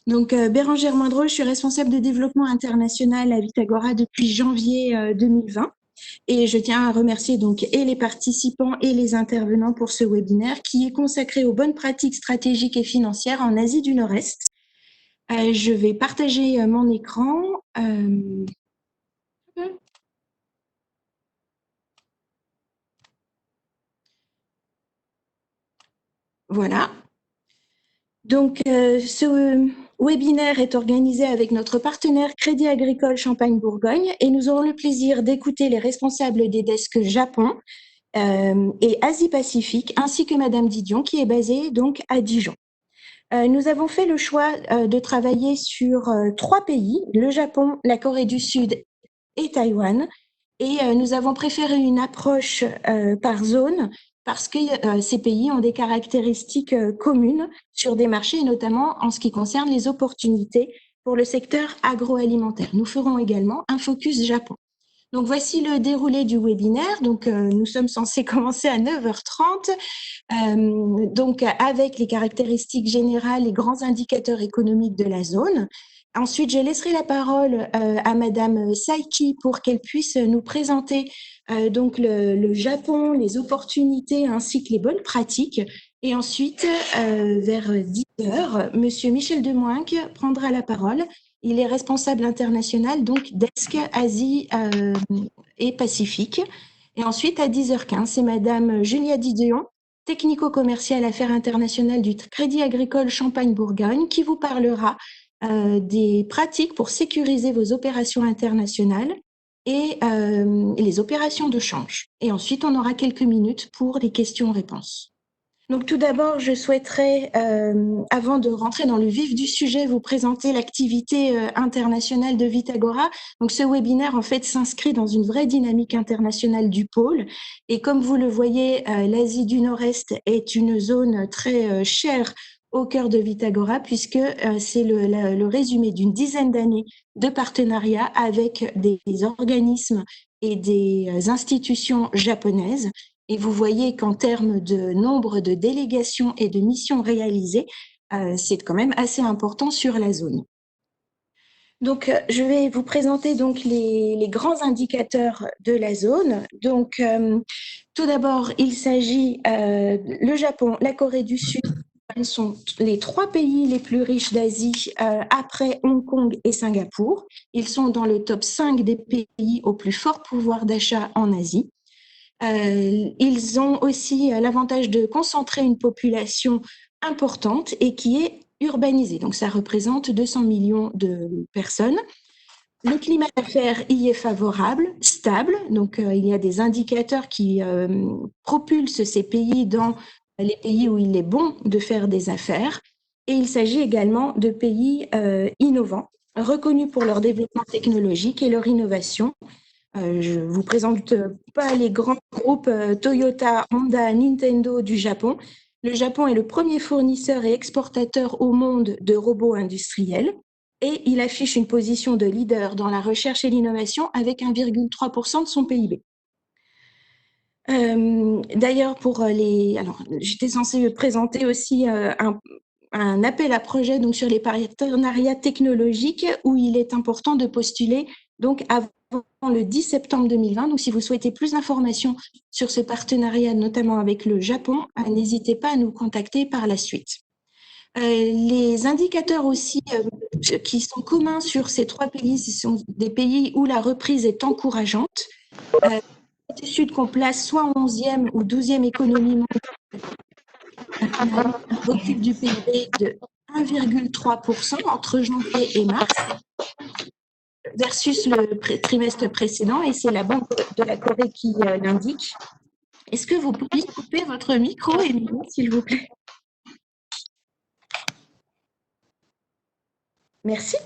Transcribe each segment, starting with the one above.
Donc, Bérangère Moindreau, je suis responsable de développement international à Vitagora depuis janvier 2020. Et je tiens à remercier donc et les participants et les intervenants pour ce webinaire qui est consacré aux bonnes pratiques stratégiques et financières en Asie du Nord-Est. Je vais partager mon écran. Voilà. Donc, ce webinaire est organisé avec notre partenaire Crédit Agricole Champagne-Bourgogne et nous aurons le plaisir d'écouter les responsables des desks Japon et Asie-Pacifique, ainsi que Madame Didion, qui est basée donc à Dijon. Nous avons fait le choix de travailler sur 3 pays, le Japon, la Corée du Sud et Taïwan. Et nous avons préféré une approche par zone parce que ces pays ont des caractéristiques communes sur des marchés, et notamment en ce qui concerne les opportunités pour le secteur agroalimentaire. Nous ferons également un focus Japon. Donc, voici le déroulé du webinaire. Donc, nous sommes censés commencer à 9h30. Donc, avec les caractéristiques générales, les grands indicateurs économiques de la zone. Ensuite, je laisserai la parole à Madame Saiki pour qu'elle puisse nous présenter donc le Japon, les opportunités ainsi que les bonnes pratiques. Et ensuite, vers 10h, Monsieur Michel Demoinck prendra la parole. Il est responsable international, donc Desk Asie et Pacifique. Et ensuite, à 10h15, c'est Madame Julia Didion, technico-commerciale affaires internationales du Crédit Agricole Champagne-Bourgogne, qui vous parlera des pratiques pour sécuriser vos opérations internationales et les opérations de change. Et ensuite, on aura quelques minutes pour les questions-réponses. Donc tout d'abord, je souhaiterais, avant de rentrer dans le vif du sujet, vous présenter l'activité internationale de Vitagora. Donc ce webinaire, en fait, s'inscrit dans une vraie dynamique internationale du pôle. Et comme vous le voyez, l'Asie du Nord-Est est une zone très chère au cœur de Vitagora, puisque c'est le résumé d'une dizaine d'années de partenariat avec des organismes et des institutions japonaises. Et vous voyez qu'en termes de nombre de délégations et de missions réalisées, c'est quand même assez important sur la zone. Donc, je vais vous présenter donc les grands indicateurs de la zone. Donc, tout d'abord, il s'agit le Japon, la Corée du Sud, sont les 3 pays les plus riches d'Asie après Hong Kong et Singapour. Ils sont dans le top 5 des pays au plus fort pouvoir d'achat en Asie. Ils ont aussi l'avantage de concentrer une population importante et qui est urbanisée. Donc, ça représente 200 millions de personnes. Le climat d'affaires y est favorable, stable. Donc, il y a des indicateurs qui propulsent ces pays dans les pays où il est bon de faire des affaires. Et il s'agit également de pays innovants, reconnus pour leur développement technologique et leur innovation. Je ne vous présente pas les grands groupes Toyota, Honda, Nintendo du Japon. Le Japon est le premier fournisseur et exportateur au monde de robots industriels et il affiche une position de leader dans la recherche et l'innovation avec 1,3% de son PIB. D'ailleurs, j'étais censée présenter aussi un appel à projet donc sur les partenariats technologiques où il est important de postuler donc avant le 10 septembre 2020. Donc, si vous souhaitez plus d'informations sur ce partenariat, notamment avec le Japon, n'hésitez pas à nous contacter par la suite. Les indicateurs aussi qui sont communs sur ces 3 pays, ce sont des pays où la reprise est encourageante. Du Sud qu'on place soit en 11e ou 12e économie mondiale, un recul du PIB de 1,3% entre janvier et mars versus le trimestre précédent, et c'est la Banque de la Corée qui l'indique. Est-ce que vous pourriez couper votre micro, Émilie, s'il vous plaît? Merci.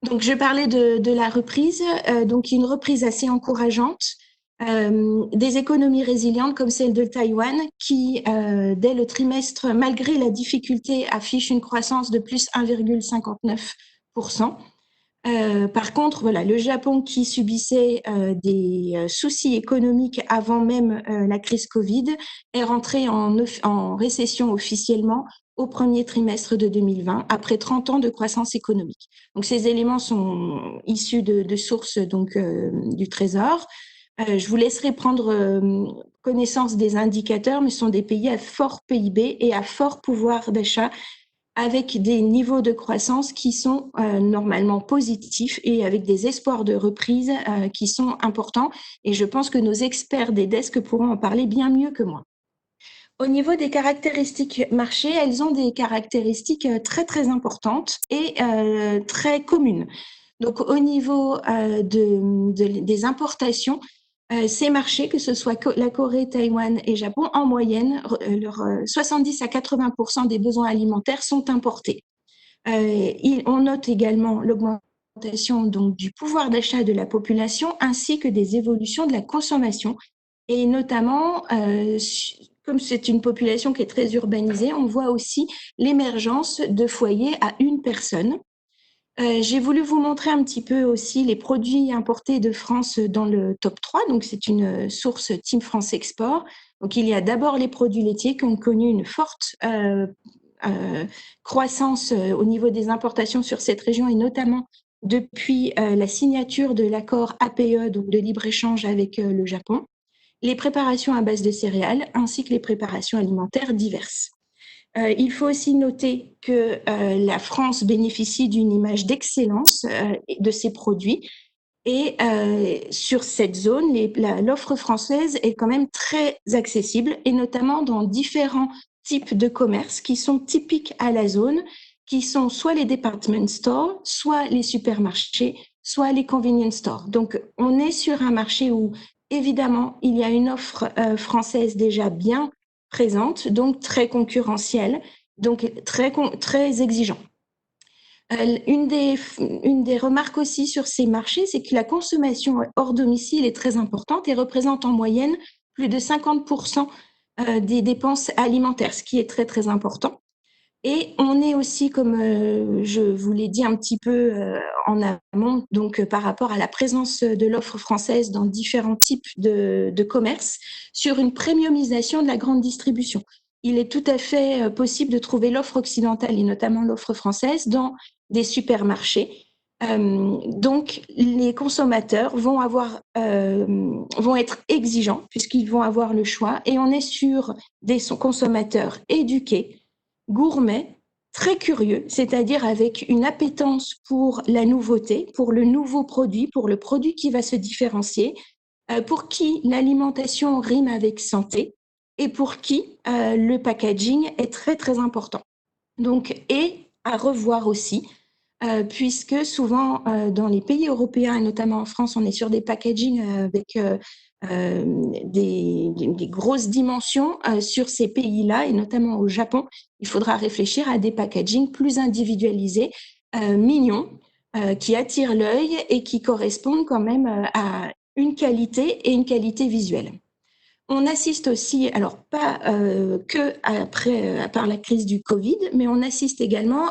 Donc, je parlais de la reprise, donc une reprise assez encourageante, des économies résilientes comme celle de Taïwan qui, dès le trimestre, malgré la difficulté, affiche une croissance de plus 1,59%. Par contre, voilà, le Japon qui subissait des soucis économiques avant même la crise Covid est rentré en récession officiellement au premier trimestre de 2020, après 30 ans de croissance économique. Donc, ces éléments sont issus de sources du Trésor. Je vous laisserai prendre connaissance des indicateurs, mais ce sont des pays à fort PIB et à fort pouvoir d'achat, avec des niveaux de croissance qui sont normalement positifs et avec des espoirs de reprise qui sont importants. Et je pense que nos experts des desks pourront en parler bien mieux que moi. Au niveau des caractéristiques marché, elles ont des caractéristiques très, très importantes et très communes. Donc, au niveau des importations, ces marchés, que ce soit la Corée, Taïwan et Japon, en moyenne, 70 à 80% des besoins alimentaires sont importés. On note également l'augmentation donc du pouvoir d'achat de la population ainsi que des évolutions de la consommation. Et notamment, comme c'est une population qui est très urbanisée, on voit aussi l'émergence de foyers à une personne. J'ai voulu vous montrer un petit peu aussi les produits importés de France dans le top 3. Donc, c'est une source Team France Export. Donc, il y a d'abord les produits laitiers qui ont connu une forte croissance au niveau des importations sur cette région et notamment depuis la signature de l'accord APE, donc de libre-échange avec le Japon, les préparations à base de céréales ainsi que les préparations alimentaires diverses. Il faut aussi noter que la France bénéficie d'une image d'excellence de ses produits et sur cette zone, l'offre française est quand même très accessible et notamment dans différents types de commerces qui sont typiques à la zone, qui sont soit les department stores, soit les supermarchés, soit les convenience stores. Donc, on est sur un marché où, évidemment, il y a une offre française déjà bien présente, donc très concurrentielle, donc très exigeant. Une des remarques aussi sur ces marchés, c'est que la consommation hors domicile est très importante et représente en moyenne plus de 50% des dépenses alimentaires, ce qui est très, très important. Et on est aussi, comme je vous l'ai dit un petit peu en amont, donc par rapport à la présence de l'offre française dans différents types de commerces, sur une premiumisation de la grande distribution. Il est tout à fait possible de trouver l'offre occidentale et notamment l'offre française dans des supermarchés. Donc, les consommateurs vont être exigeants puisqu'ils vont avoir le choix et on est sur des consommateurs éduqués, gourmets, très curieux, c'est-à-dire avec une appétence pour la nouveauté, pour le nouveau produit, pour le produit qui va se différencier, pour qui l'alimentation rime avec santé et pour qui le packaging est très, très important. Donc, et à revoir aussi, puisque souvent dans les pays européens et notamment en France, on est sur des packaging avec des grosses dimensions sur ces pays-là et notamment au Japon. Il faudra réfléchir à des packaging plus individualisés, mignons, qui attirent l'œil et qui correspondent quand même à une qualité et une qualité visuelle. On assiste aussi, alors pas que après, par la crise du Covid, mais on assiste également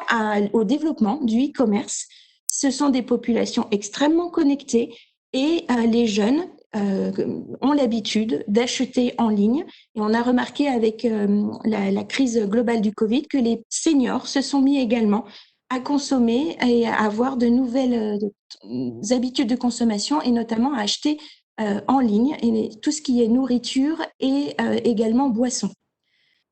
au développement du e-commerce. Ce sont des populations extrêmement connectées et les jeunes ont l'habitude d'acheter en ligne. Et on a remarqué avec la crise globale du Covid que les seniors se sont mis également à consommer et à avoir de nouvelles habitudes de consommation et notamment à acheter en ligne, et tout ce qui est nourriture et également boissons.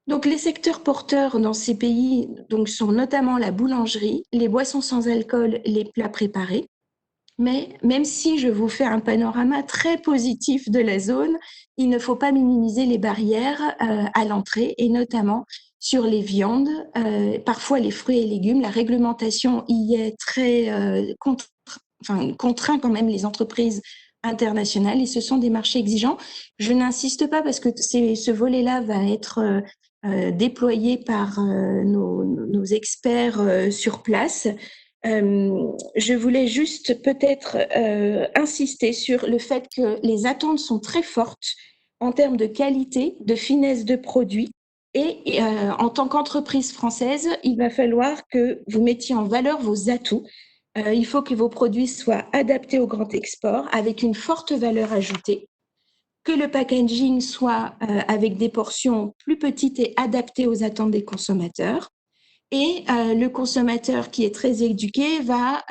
Donc, les secteurs porteurs dans ces pays donc, sont notamment la boulangerie, les boissons sans alcool, les plats préparés. Mais même si je vous fais un panorama très positif de la zone, il ne faut pas minimiser les barrières à l'entrée et notamment sur les viandes, parfois les fruits et légumes. La réglementation y est très contraint quand même les entreprises internationales et ce sont des marchés exigeants. Je n'insiste pas parce que ce volet-là va être déployé par nos experts sur place. Je voulais juste peut-être insister sur le fait que les attentes sont très fortes en termes de qualité, de finesse de produit. Et en tant qu'entreprise française, il va falloir que vous mettiez en valeur vos atouts. Il faut que vos produits soient adaptés au grand export avec une forte valeur ajoutée, que le packaging soit avec des portions plus petites et adaptées aux attentes des consommateurs, Et le consommateur qui est très éduqué va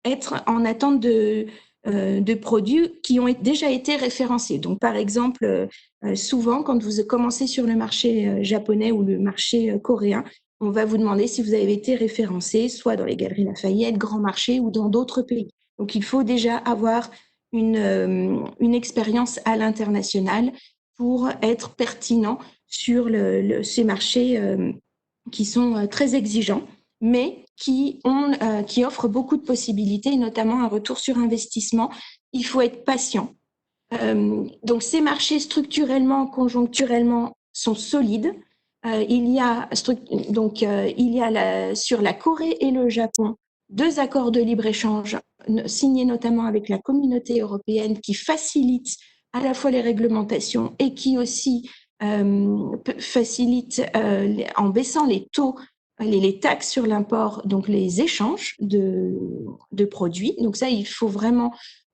être en attente de produits qui ont déjà été référencés. Donc, par exemple, souvent, quand vous commencez sur le marché japonais ou le marché coréen, on va vous demander si vous avez été référencé, soit dans les Galeries Lafayette, Grand Marché ou dans d'autres pays. Donc, il faut déjà avoir une expérience à l'international pour être pertinent sur ces marchés qui sont très exigeants, mais qui offrent beaucoup de possibilités, notamment un retour sur investissement. Il faut être patient. Donc, ces marchés structurellement, conjoncturellement sont solides. Il y a sur la Corée et le Japon 2 accords de libre-échange signés notamment avec la communauté européenne qui facilitent à la fois les réglementations et qui aussi facilitent en baissant les taux, les taxes sur l'import, donc les échanges de produits. Donc ça, il faut vraiment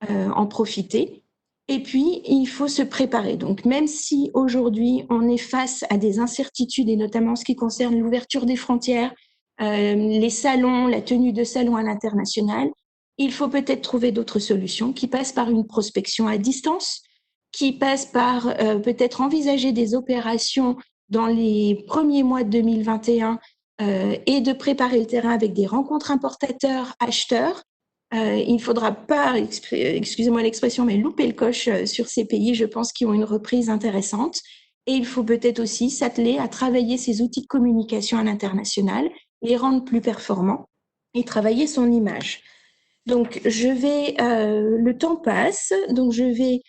en profiter. Et puis, il faut se préparer. Donc, même si aujourd'hui, on est face à des incertitudes, et notamment en ce qui concerne l'ouverture des frontières, les salons, la tenue de salons à l'international, il faut peut-être trouver d'autres solutions qui passent par une prospection à distance, qui passent par peut-être envisager des opérations dans les premiers mois de 2021 et de préparer le terrain avec des rencontres importateurs-acheteurs. Il ne faudra pas, excusez-moi l'expression, mais louper le coche sur ces pays, je pense, qui ont une reprise intéressante. Et il faut peut-être aussi s'atteler à travailler ces outils de communication à l'international, les rendre plus performants et travailler son image. Donc, le temps passe, donc je vais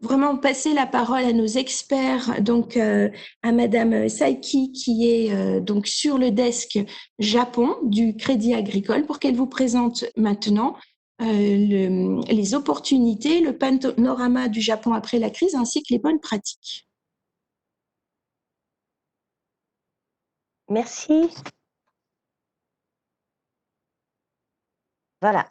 vraiment passer la parole à nos experts, donc à Madame Saiki qui est donc sur le desk Japon du Crédit Agricole pour qu'elle vous présente maintenant les opportunités, le panorama du Japon après la crise ainsi que les bonnes pratiques. Merci. Voilà.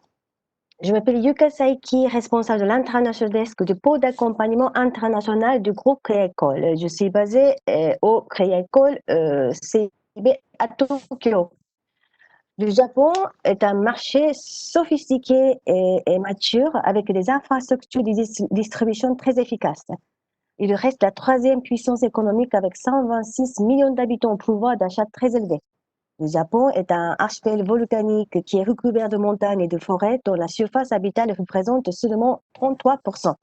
Je m'appelle Yuka Saiki, responsable de l'International Desk du pôle d'accompagnement international du groupe Crédit Agricole. Je suis basée au Crédit Agricole CIB à Tokyo. Le Japon est un marché sophistiqué et mature avec des infrastructures de distribution très efficaces. Il reste la troisième puissance économique avec 126 millions d'habitants au pouvoir d'achat très élevé. Le Japon est un archipel volcanique qui est recouvert de montagnes et de forêts dont la surface habitable représente seulement 33%.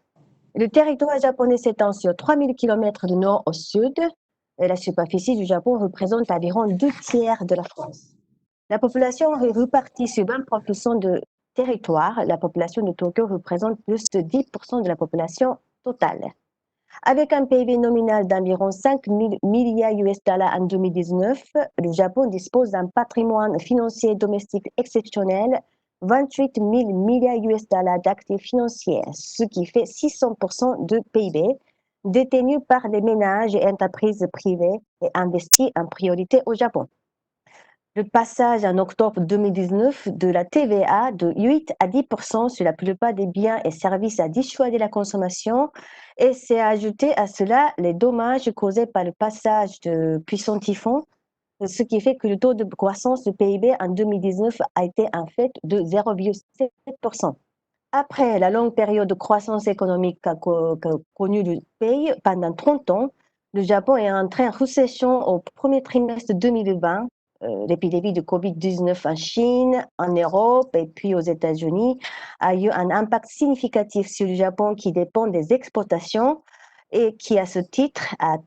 Le territoire japonais s'étend sur 3000 km du nord au sud et la superficie du Japon représente environ 2/3 de la France. La population est repartie sur 20% de territoire. La population de Tokyo représente plus de 10% de la population totale. Avec un PIB nominal d'environ 5 000 milliards US$ en 2019, le Japon dispose d'un patrimoine financier domestique exceptionnel, 28 000 milliards US$ d'actifs financiers, ce qui fait 600% de PIB, détenu par les ménages et entreprises privées et investis en priorité au Japon. Le passage en octobre 2019 de la TVA de 8 à 10% sur la plupart des biens et services a dissuadé la consommation et s'est ajouté à cela les dommages causés par le passage de puissants typhons, ce qui fait que le taux de croissance du PIB en 2019 a été en fait de 0,7%. Après la longue période de croissance économique qu'a connue le pays pendant 30 ans, le Japon est entré en récession au premier trimestre 2020. L'épidémie de Covid-19 en Chine, en Europe et puis aux États-Unis a eu un impact significatif sur le Japon qui dépend des exportations et qui, à ce titre, a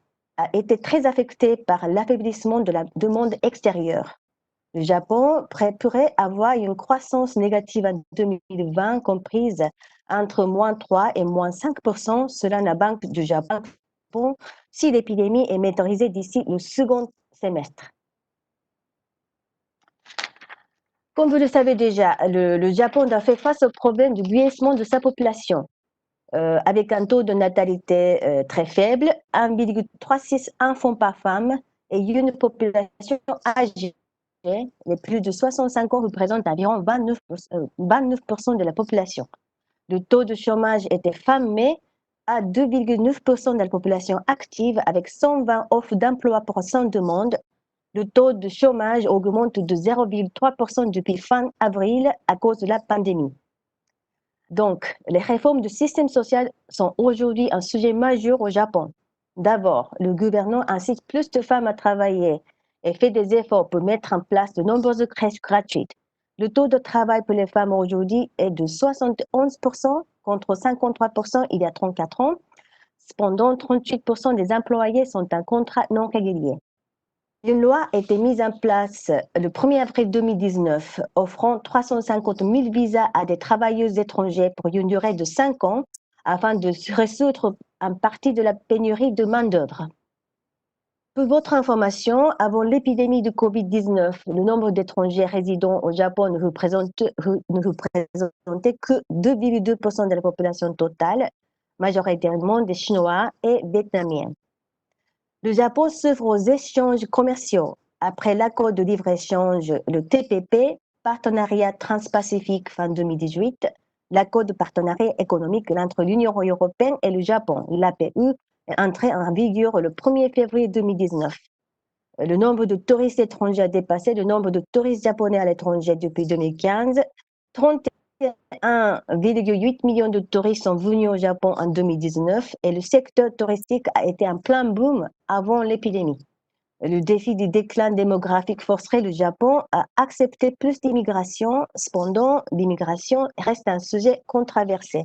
été très affecté par l'affaiblissement de la demande extérieure. Le Japon pourrait avoir une croissance négative en 2020 comprise entre -3 et -5% selon la Banque du Japon si l'épidémie est maîtrisée d'ici le second semestre. Comme vous le savez déjà, le Japon a fait face au problème du vieillissement de sa population, avec un taux de natalité très faible, 1,36 enfants par femme, et une population âgée. Les plus de 65 ans représentent environ 29% de la population. Le taux de chômage était fin mai à 2,9% de la population active, avec 120 offres d'emploi pour 100 demandes. Le taux de chômage augmente de 0,3% depuis fin avril à cause de la pandémie. Donc, les réformes du système social sont aujourd'hui un sujet majeur au Japon. D'abord, le gouvernement incite plus de femmes à travailler et fait des efforts pour mettre en place de nombreuses crèches gratuites. Le taux de travail pour les femmes aujourd'hui est de 71% contre 53% il y a 34 ans. Cependant, 38% des employés sont en contrat non régulier. Une loi a été mise en place le 1er avril 2019, offrant 350 000 visas à des travailleuses étrangères pour une durée de 5 ans afin de résoudre une partie de la pénurie de main-d'œuvre. Pour votre information, avant l'épidémie de Covid-19, le nombre d'étrangers résidant au Japon ne représentait que 2,2% de la population totale, majoritairement des Chinois et Vietnamiens. Le Japon s'ouvre aux échanges commerciaux. Après l'accord de libre-échange, le TPP, Partenariat Trans-Pacifique fin 2018, l'accord de partenariat économique entre l'Union européenne et le Japon, l'APE, est entré en vigueur le 1er février 2019. Le nombre de touristes étrangers a dépassé le nombre de touristes japonais à l'étranger depuis 2015. 31,8 millions de touristes sont venus au Japon en 2019 et le secteur touristique a été en plein boom avant l'épidémie. Le défi du déclin démographique forcerait le Japon à accepter plus d'immigration. Cependant, l'immigration reste un sujet controversé.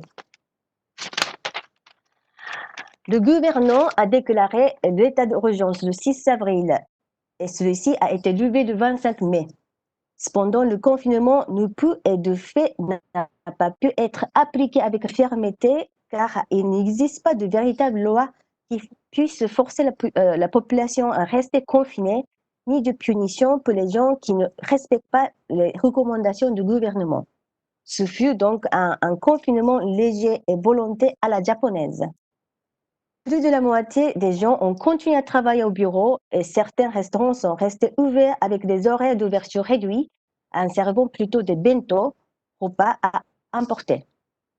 Le gouvernement a déclaré l'état d'urgence le 6 avril et celui-ci a été levé le 25 mai. Cependant, le confinement ne peut et de fait n'a pas pu être appliqué avec fermeté car il n'existe pas de véritable loi qui puisse forcer la population à rester confinée, ni de punition pour les gens qui ne respectent pas les recommandations du gouvernement. Ce fut donc un confinement léger et volontaire à la japonaise. Plus de la moitié des gens ont continué à travailler au bureau et certains restaurants sont restés ouverts avec des horaires d'ouverture réduits en servant plutôt des bento, repas à emporter.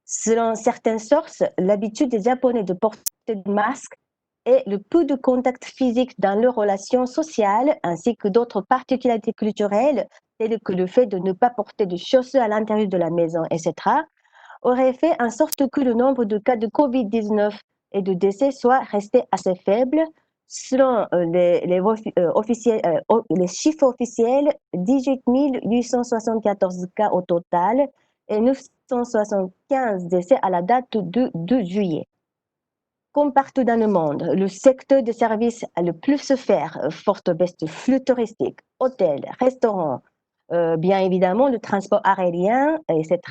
Selon certaines sources, l'habitude des Japonais de porter des masques et le peu de contact physique dans leurs relations sociales ainsi que d'autres particularités culturelles telles que le fait de ne pas porter de chaussures à l'intérieur de la maison, etc., auraient fait en sorte que le nombre de cas de Covid-19 et de décès soit resté assez faible. Selon les chiffres officiels, 18 874 cas au total et 975 décès à la date de 2 juillet. Comme partout dans le monde, le secteur des services a le plus souffert, forte baisse de flux touristiques, hôtels, restaurants, bien évidemment le transport aérien, etc.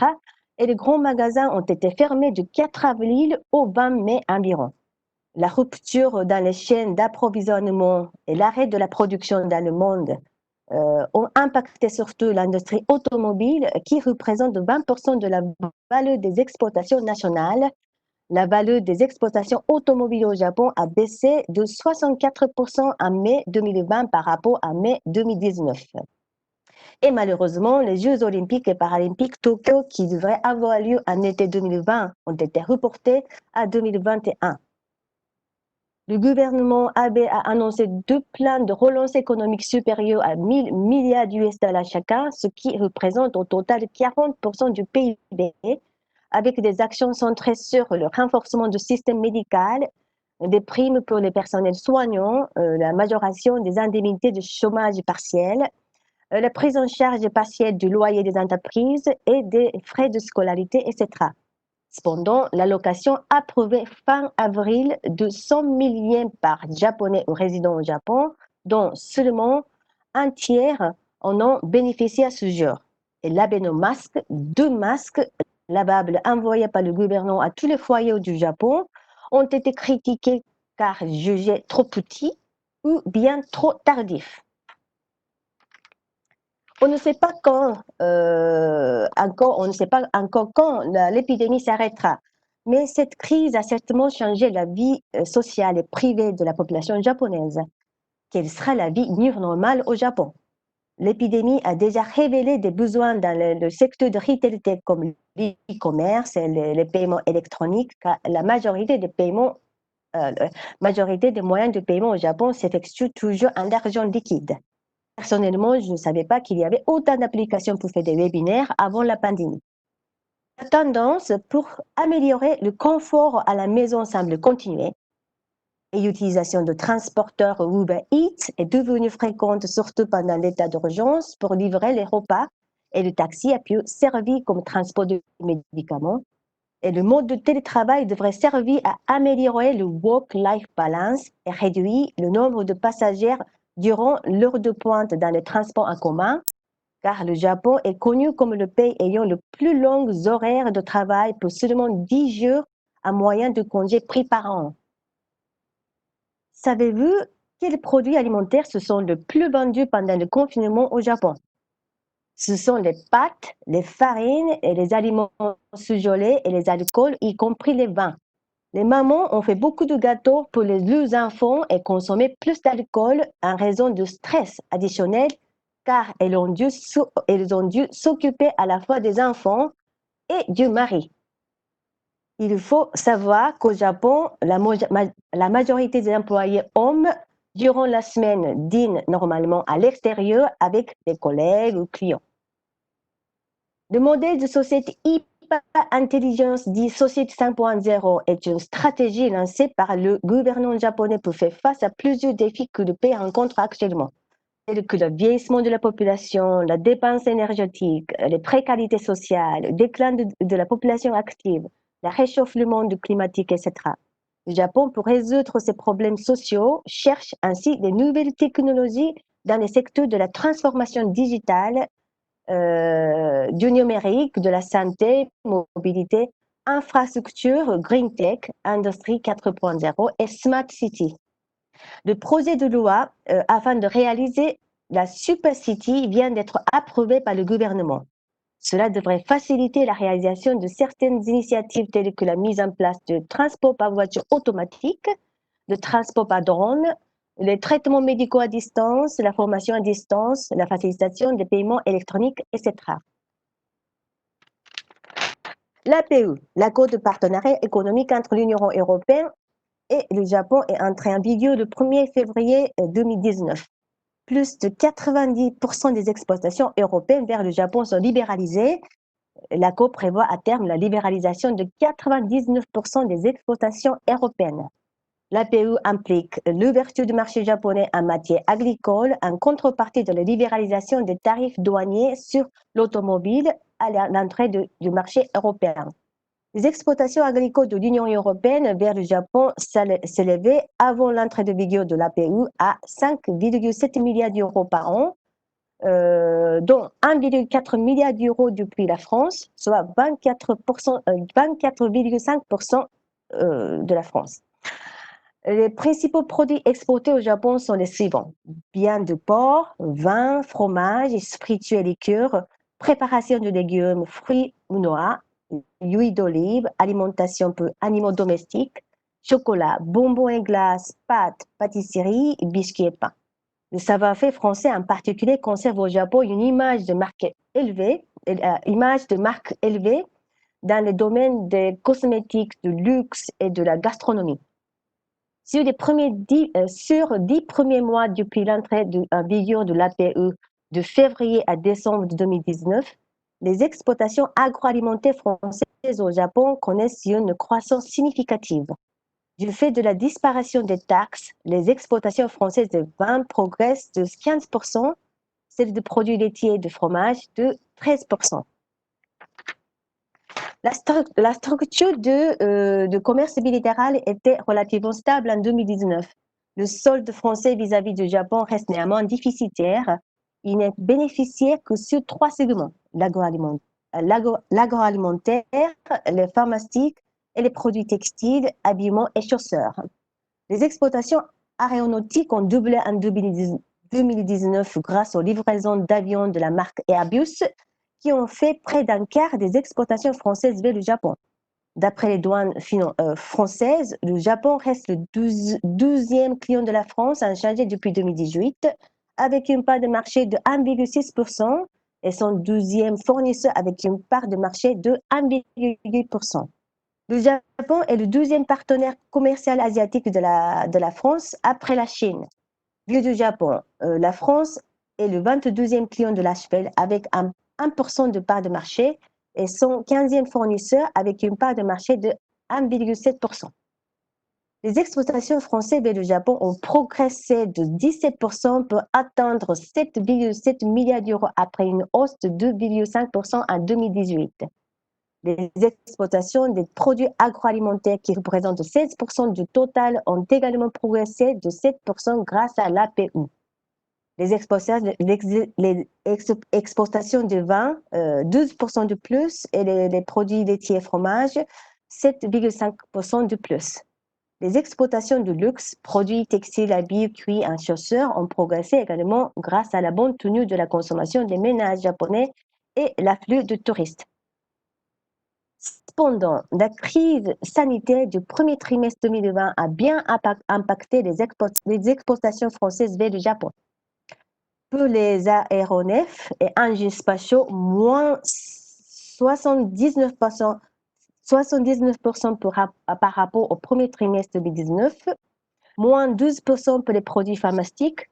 Et les grands magasins ont été fermés du 4 avril au 20 mai environ. La rupture dans les chaînes d'approvisionnement et l'arrêt de la production dans le monde ont impacté surtout l'industrie automobile qui représente 20% de la valeur des exportations nationales. La valeur des exportations automobiles au Japon a baissé de 64% en mai 2020 par rapport à mai 2019. Et malheureusement, les Jeux olympiques et paralympiques Tokyo qui devraient avoir lieu en été 2020 ont été reportés à 2021. Le gouvernement Abe a annoncé 2 plans de relance économique supérieurs à 1 000 milliards d'US$ chacun, ce qui représente au total 40% du PIB, avec des actions centrées sur le renforcement du système médical, des primes pour les personnels soignants, la majoration des indemnités de chômage partiel, la prise en charge partielle du loyer des entreprises et des frais de scolarité, etc. Cependant, l'allocation approuvée fin avril de 100 000 yens par Japonais ou résidents au Japon, dont seulement un tiers en ont bénéficié à ce jour. Et l'abénomasque, 2 masques lavables envoyés par le gouvernement à tous les foyers du Japon, ont été critiqués car jugés trop petits ou bien trop tardifs. On ne sait pas on ne sait pas encore quand l'épidémie s'arrêtera. Mais cette crise a certainement changé la vie sociale et privée de la population japonaise. Quelle sera la vie normale au Japon? L'épidémie a déjà révélé des besoins dans le secteur de retail comme l'e-commerce et les paiements électroniques, car la majorité des moyens de paiement au Japon s'effectuent toujours en argent liquide. Personnellement, je ne savais pas qu'il y avait autant d'applications pour faire des webinaires avant la pandémie. La tendance pour améliorer le confort à la maison semble continuer et l'utilisation de transporteurs Uber Eats est devenue fréquente, surtout pendant l'état d'urgence, pour livrer les repas, et le taxi a pu servir comme transport de médicaments. Et le mode de télétravail devrait servir à améliorer le work-life balance et réduire le nombre de passagers durant l'heure de pointe dans les transports en commun, car le Japon est connu comme le pays ayant le plus longs horaires de travail pour seulement 10 jours à moyen de congés pris par an. Savez-vous quels produits alimentaires se sont le plus vendus pendant le confinement au Japon? Ce sont les pâtes, les farines et les aliments surgelés et les alcools, y compris les vins. Les mamans ont fait beaucoup de gâteaux pour leurs enfants et consommé plus d'alcool en raison de stress additionnel, car elles ont dû s'occuper à la fois des enfants et du mari. Il faut savoir qu'au Japon, la majorité des employés hommes durant la semaine dînent normalement à l'extérieur avec des collègues ou clients. Le modèle de société hyper intelligence dit Société 5.0 est une stratégie lancée par le gouvernement japonais pour faire face à plusieurs défis que le pays rencontre actuellement, tels que le vieillissement de la population, la dépense énergétique, les précarités sociales, le déclin de la population active, le réchauffement climatique, etc. Le Japon, pour résoudre ces problèmes sociaux, cherche ainsi des nouvelles technologies dans les secteurs de la transformation digitale, du numérique, de la santé, mobilité, infrastructure, green tech, industrie 4.0 et smart city. Le projet de loi afin de réaliser la Super City vient d'être approuvé par le gouvernement. Cela devrait faciliter la réalisation de certaines initiatives telles que la mise en place de transport par voiture automatique, de transport par drone, les traitements médicaux à distance, la formation à distance, la facilitation des paiements électroniques, etc. L'APE, l'accord de partenariat économique entre l'Union européenne et le Japon, est entré en vigueur le 1er février 2019. Plus de 90% des exportations européennes vers le Japon sont libéralisées. L'accord prévoit à terme la libéralisation de 99% des exportations européennes. L'APE implique l'ouverture du marché japonais en matière agricole en contrepartie de la libéralisation des tarifs douaniers sur l'automobile à l'entrée du marché européen. Les exportations agricoles de l'Union européenne vers le Japon s'élevaient avant l'entrée de vigueur de l'APE à 5,7 milliards d'euros par an, dont 1,4 milliard d'euros depuis la France, soit 24,5% de la France. Les principaux produits exportés au Japon sont les suivants: viande de porc, vin, fromage, spiritueux et liqueurs, préparation de légumes, fruits ou noix, huile d'olive, alimentation pour animaux domestiques, chocolat, bonbons et glaces, pâtes, pâtisseries, biscuits et pains. Le savoir-faire français en particulier conserve au Japon une image de marque élevée dans le domaine des cosmétiques, du luxe et de la gastronomie. Sur les 10 premiers mois depuis l'entrée en vigueur de l'APE de février à décembre 2019, les exportations agroalimentaires françaises au Japon connaissent une croissance significative. Du fait de la disparition des taxes, les exportations françaises de vin progressent de 15%, celles de produits laitiers et de fromage de 13%. La structure de commerce bilatéral était relativement stable en 2019. Le solde français vis-à-vis du Japon reste néanmoins déficitaire. Il n'est bénéficiaire que sur 3 segments: l'agroalimentaire, les pharmaceutiques et les produits textiles, habillement et chaussures. Les exportations aéronautiques ont doublé en 2019 grâce aux livraisons d'avions de la marque Airbus, qui ont fait près d'un quart des exportations françaises vers le Japon. D'après les douanes françaises, le Japon reste le 12e client de la France en chargé depuis 2018, avec une part de marché de 1,6% et son 12e fournisseur avec une part de marché de 1,8%. Le Japon est le 12e partenaire commercial asiatique de la France après la Chine. Vu du Japon, la France est le 22e client de l'HPL avec 1% de part de marché et son 15e fournisseur avec une part de marché de 1,7%. Les exportations françaises vers le Japon ont progressé de 17% pour atteindre 7,7 milliards d'euros après une hausse de 2,5% en 2018. Les exportations des produits agroalimentaires qui représentent 16% du total ont également progressé de 7% grâce à l'APU. Les exportations de vin, 12% de plus, et les produits laitiers et fromages, 7,5% de plus. Les exportations de luxe, produits textiles, habits, cuirs et chaussures ont progressé également grâce à la bonne tenue de la consommation des ménages japonais et l'afflux de touristes. Cependant, la crise sanitaire du premier trimestre 2020 a bien impacté les exportations françaises vers le Japon. Pour les aéronefs et engins spatiaux, moins 79%, par rapport au premier trimestre 2019, moins 12% pour les produits pharmaceutiques,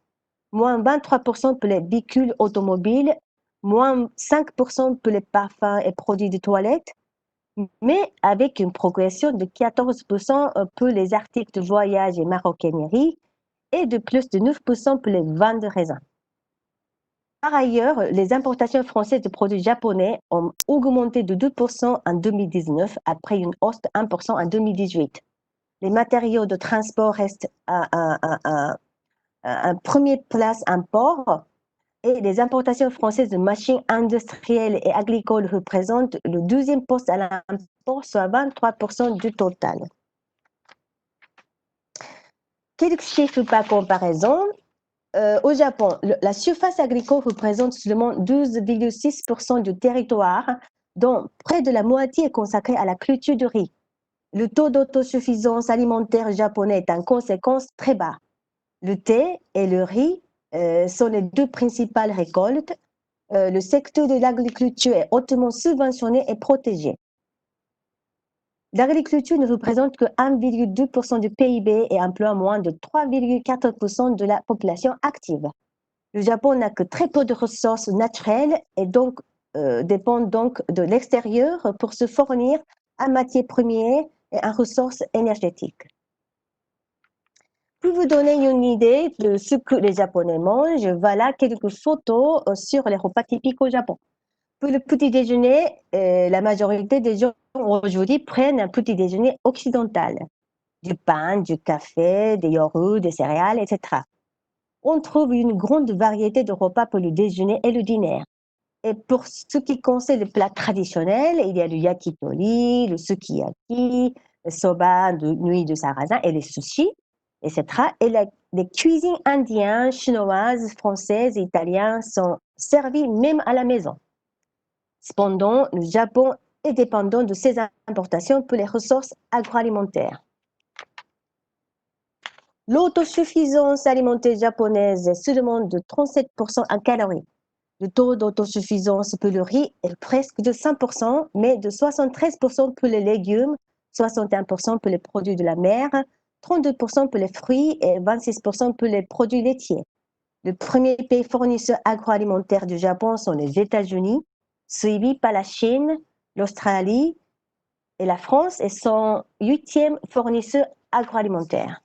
moins 23% pour les véhicules automobiles, moins 5% pour les parfums et produits de toilette, mais avec une progression de 14% pour les articles de voyage et maroquinerie et de plus de 9% pour les vins de raisin. Par ailleurs, les importations françaises de produits japonais ont augmenté de 2% en 2019 après une hausse de 1% en 2018. Les matériaux de transport restent en première place en port et les importations françaises de machines industrielles et agricoles représentent le 12e poste à l'import, soit 23% du total. Quelques chiffres par comparaison. Au Japon, la surface agricole représente seulement 12,6% du territoire, dont près de la moitié est consacrée à la culture de riz. Le taux d'autosuffisance alimentaire japonais est en conséquence très bas. Le thé et le riz sont les deux principales récoltes. Le secteur de l'agriculture est hautement subventionné et protégé. L'agriculture ne représente que 1,2% du PIB et emploie moins de 3,4% de la population active. Le Japon n'a que très peu de ressources naturelles et donc dépend donc de l'extérieur pour se fournir en matières premières et en ressources énergétiques. Pour vous donner une idée de ce que les Japonais mangent, voilà quelques photos sur les repas typiques au Japon. Pour le petit déjeuner, la majorité des gens aujourd'hui prennent un petit déjeuner occidental. Du pain, du café, des yaourts, des céréales, etc. On trouve une grande variété de repas pour le déjeuner et le dîner. Et pour ce qui concerne les plats traditionnels, il y a le yakitori, le sukiyaki, le soba de nuit de sarrasin et les sushis, etc. Et les cuisines indiennes, chinoises, françaises et italiennes sont servies même à la maison. Cependant, le Japon est dépendant de ses importations pour les ressources agroalimentaires. L'autosuffisance alimentaire japonaise est seulement de 37% en calories. Le taux d'autosuffisance pour le riz est presque de 5%, mais de 73% pour les légumes, 61% pour les produits de la mer, 32% pour les fruits et 26% pour les produits laitiers. Le premier pays fournisseur agroalimentaire du Japon sont les États-Unis, suivi par la Chine, l'Australie et la France et son 8e fournisseur agroalimentaire.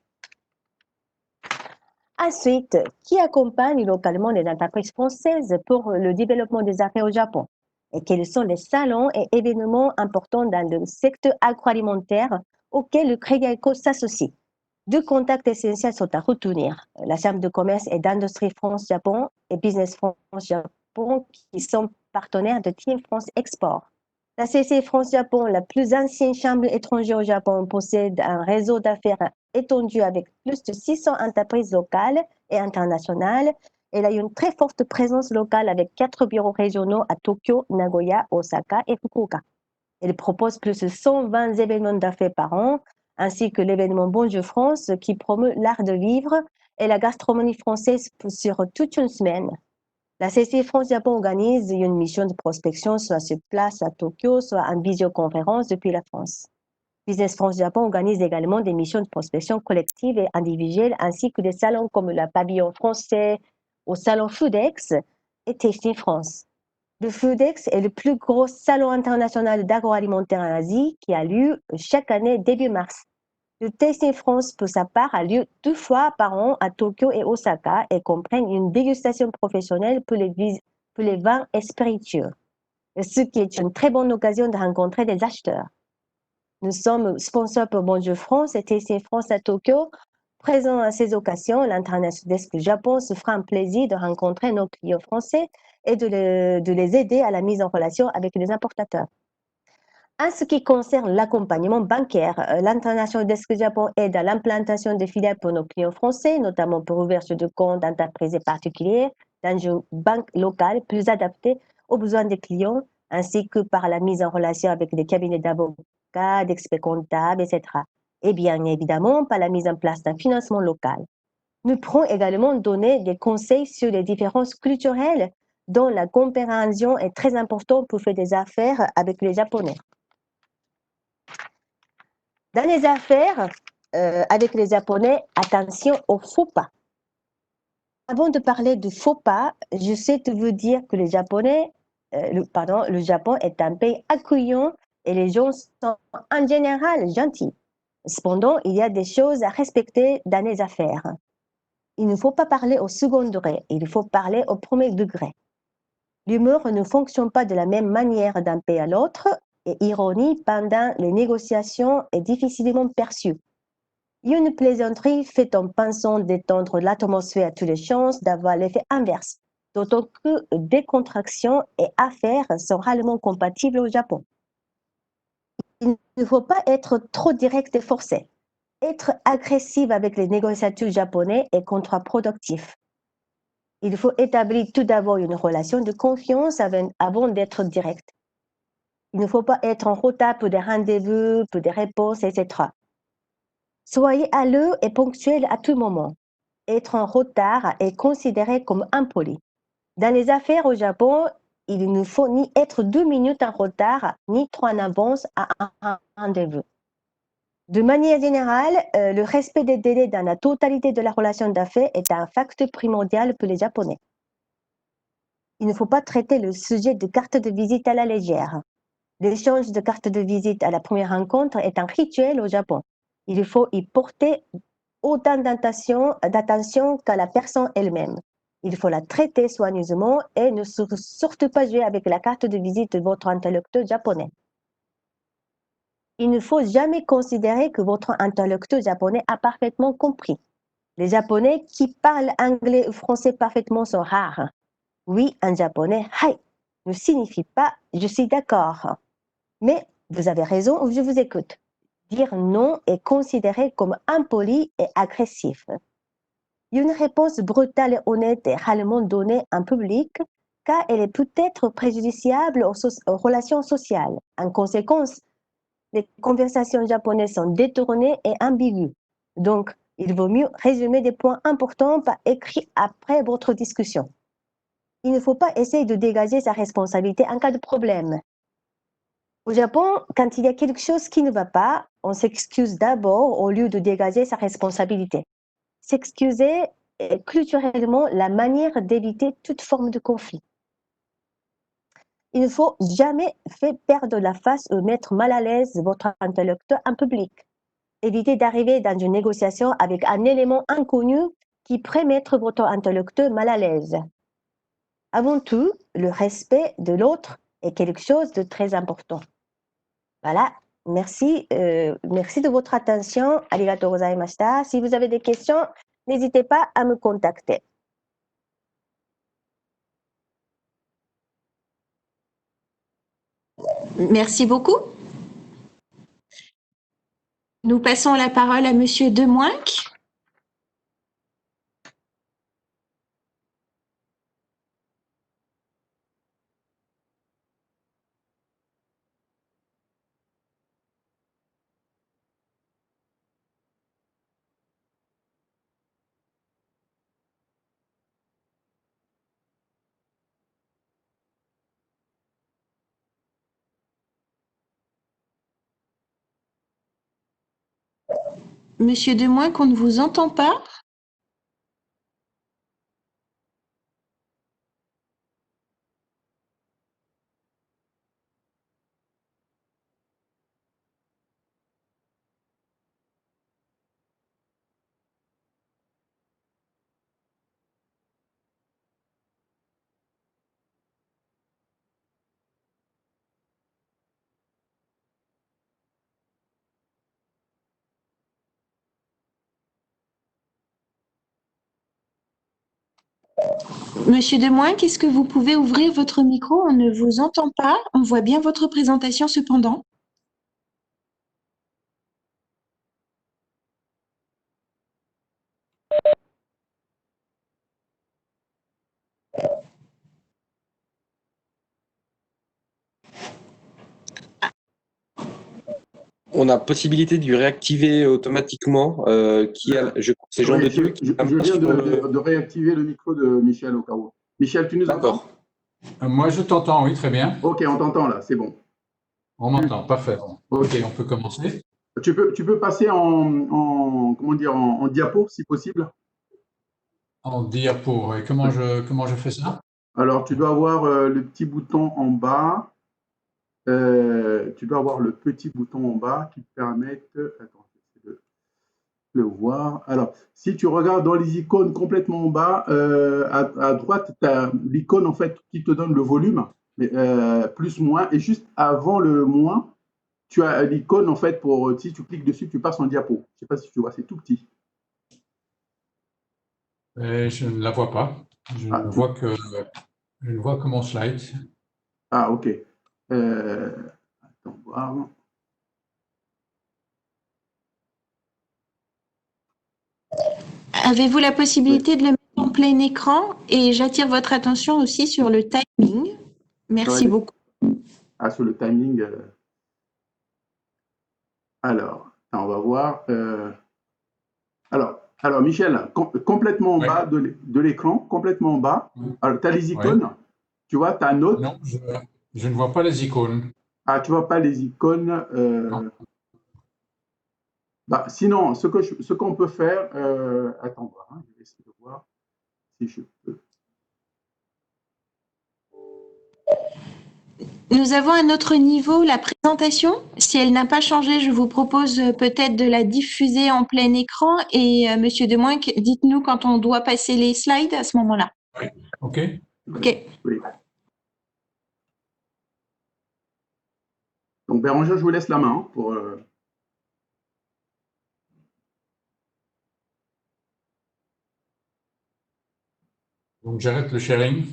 Ensuite, qui accompagne localement les entreprises françaises pour le développement des affaires au Japon? Et quels sont les salons et événements importants dans le secteur agroalimentaire auxquels le Crédit Agricole s'associe? Deux contacts essentiels sont à retenir. La Chambre de commerce et d'industrie France-Japon et Business France-Japon qui sont partenaires de Team France Export. La CC France-Japon, la plus ancienne chambre étrangère au Japon, possède un réseau d'affaires étendu avec plus de 600 entreprises locales et internationales. Elle a une très forte présence locale avec 4 bureaux régionaux à Tokyo, Nagoya, Osaka et Fukuoka. Elle propose plus de 120 événements d'affaires par an, ainsi que l'événement Bonjour France qui promeut l'art de vivre et la gastronomie française sur toute une semaine. La CCI France-Japon organise une mission de prospection soit sur place à Tokyo, soit en visioconférence depuis la France. Business France-Japon organise également des missions de prospection collective et individuelle, ainsi que des salons comme le pavillon français au salon Foodex et Tasting France. Le Foodex est le plus gros salon international d'agroalimentaire en Asie qui a lieu chaque année début mars. Le Tasting France, pour sa part, a lieu 2 fois par an à Tokyo et Osaka et comprend une dégustation professionnelle pour les vins et spiritueux, ce qui est une très bonne occasion de rencontrer des acheteurs. Nous sommes sponsors pour Bonjour France et Tasting France à Tokyo. Présents à ces occasions, l'International Desk Japon se fera un plaisir de rencontrer nos clients français et de les aider à la mise en relation avec les importateurs. En ce qui concerne l'accompagnement bancaire, l'International Desk Japon aide à l'implantation de filiales pour nos clients français, notamment pour l'ouverture de comptes d'entreprises et particuliers dans une banque locale plus adaptée aux besoins des clients, ainsi que par la mise en relation avec des cabinets d'avocats, d'experts comptables, etc. Et bien évidemment, par la mise en place d'un financement local. Nous pourrons également donner des conseils sur les différences culturelles dont la compréhension est très importante pour faire des affaires avec les Japonais. Dans les affaires avec les Japonais, attention aux faux pas. Avant de parler de faux pas, je sais te vous dire que le Japon est un pays accueillant et les gens sont en général gentils. Cependant, il y a des choses à respecter dans les affaires. Il ne faut pas parler au second degré, il faut parler au premier degré. L'humour ne fonctionne pas de la même manière d'un pays à l'autre et ironie pendant les négociations est difficilement perçue. Une plaisanterie faite en pensant détendre l'atmosphère a toutes les chances d'avoir l'effet inverse, d'autant que décontraction et affaires sont rarement compatibles au Japon. Il ne faut pas être trop direct et forcé. Être agressif avec les négociateurs japonais est contre-productif. Il faut établir tout d'abord une relation de confiance avant d'être direct. Il ne faut pas être en retard pour des rendez-vous, pour des réponses, etc. Soyez à l'heure et ponctuel à tout moment. Être en retard est considéré comme impoli. Dans les affaires au Japon, il ne faut ni être 2 minutes en retard, ni 3 en avance à un rendez-vous. De manière générale, le respect des délais dans la totalité de la relation d'affaires est un facteur primordial pour les Japonais. Il ne faut pas traiter le sujet de carte de visite à la légère. L'échange de cartes de visite à la première rencontre est un rituel au Japon. Il faut y porter autant d'attention qu'à la personne elle-même. Il faut la traiter soigneusement et ne surtout pas jouer avec la carte de visite de votre interlocuteur japonais. Il ne faut jamais considérer que votre interlocuteur japonais a parfaitement compris. Les Japonais qui parlent anglais ou français parfaitement sont rares. Oui, en japonais, hai ne signifie pas je suis d'accord. Mais vous avez raison ou je vous écoute. Dire non est considéré comme impoli et agressif. Une réponse brutale et honnête est rarement donnée en public car elle est peut-être préjudiciable aux relations sociales. En conséquence, les conversations japonaises sont détournées et ambiguës. Donc, il vaut mieux résumer des points importants par écrit après votre discussion. Il ne faut pas essayer de dégager sa responsabilité en cas de problème. Au Japon, quand il y a quelque chose qui ne va pas, on s'excuse d'abord au lieu de dégager sa responsabilité. S'excuser est culturellement la manière d'éviter toute forme de conflit. Il ne faut jamais faire perdre la face ou mettre mal à l'aise votre interlocuteur en public. Évitez d'arriver dans une négociation avec un élément inconnu qui pourrait mettre votre interlocuteur mal à l'aise. Avant tout, le respect de l'autre est quelque chose de très important. Voilà, merci de votre attention. Arigatou gozaimashita. Si vous avez des questions, n'hésitez pas à me contacter. Merci beaucoup. Nous passons la parole à Monsieur Demoinck. Monsieur Demoinck, on ne vous entend pas. Monsieur Demoin, est-ce que vous pouvez ouvrir votre micro? On ne vous entend pas. On voit bien votre présentation cependant. On a possibilité de lui réactiver automatiquement. C'est Jean Oui, de Dieu qui je viens de réactiver le micro de Michel au cas où. Michel, tu nous entends? D'accord. Moi, je t'entends, oui, très bien. Ok, on t'entend là, c'est bon. On m'entend, parfait. Ok. Ok, on peut commencer. Tu peux passer comment dire, en diapo, si possible. En diapo, et comment je fais ça? Alors, tu dois avoir le petit bouton en bas. Tu dois avoir le petit bouton en bas qui te permet attends, j'essaie de le voir. Alors, si tu regardes dans les icônes complètement en bas, à droite, tu as l'icône en fait qui te donne le volume, plus, moins, et juste avant le moins, tu as l'icône en fait pour, si tu cliques dessus, tu passes en diapo. Je ne sais pas si tu vois, c'est tout petit. Et je ne la vois pas. Je Ah, ne vois que mon slide. Ah, ok. Attends, voir. Avez-vous la possibilité de le mettre en plein écran? Et j'attire votre attention aussi sur le timing. Merci Ouais. beaucoup. Ah, sur le timing. Alors, on va voir. Alors Michel, complètement en Ouais. bas de l'écran, complètement en bas, Oui. alors tu as les icônes, tu vois, tu as note. Non, je ne vois pas les icônes. Ah, tu vois pas les icônes. Non. Bah, sinon, ce qu'on peut faire, attends, voir, hein, je vais essayer de voir si je peux. Nous avons un autre niveau, la présentation. Si elle n'a pas changé, je vous propose peut-être de la diffuser en plein écran. Et Monsieur Demoin, dites-nous quand on doit passer les slides à ce moment-là. Oui. Ok. Ok. Oui. Donc Bérangère, je vous laisse la main hein, pour. Donc j'arrête le sharing.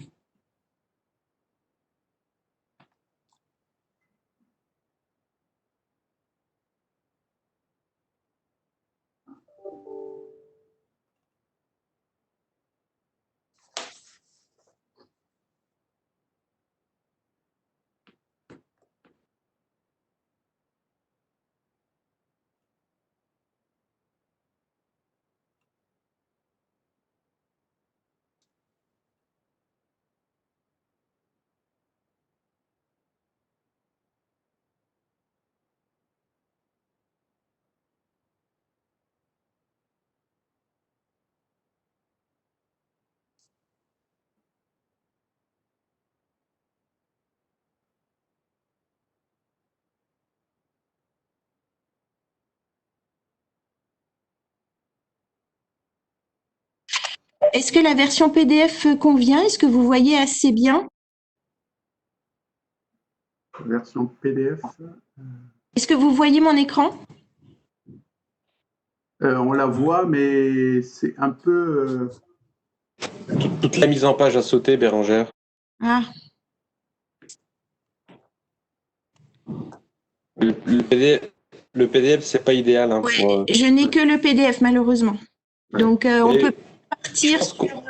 Est-ce que la version PDF convient? Est-ce que vous voyez assez bien? Version PDF. Est-ce que vous voyez mon écran? On la voit, mais c'est un peu. Toute la mise en page a sauté, Bérangère. Ah, Le PDF, c'est pas idéal. Hein, ouais, pour, je n'ai que le PDF malheureusement. Ouais. Donc on Et peut partir pense qu'on- sur.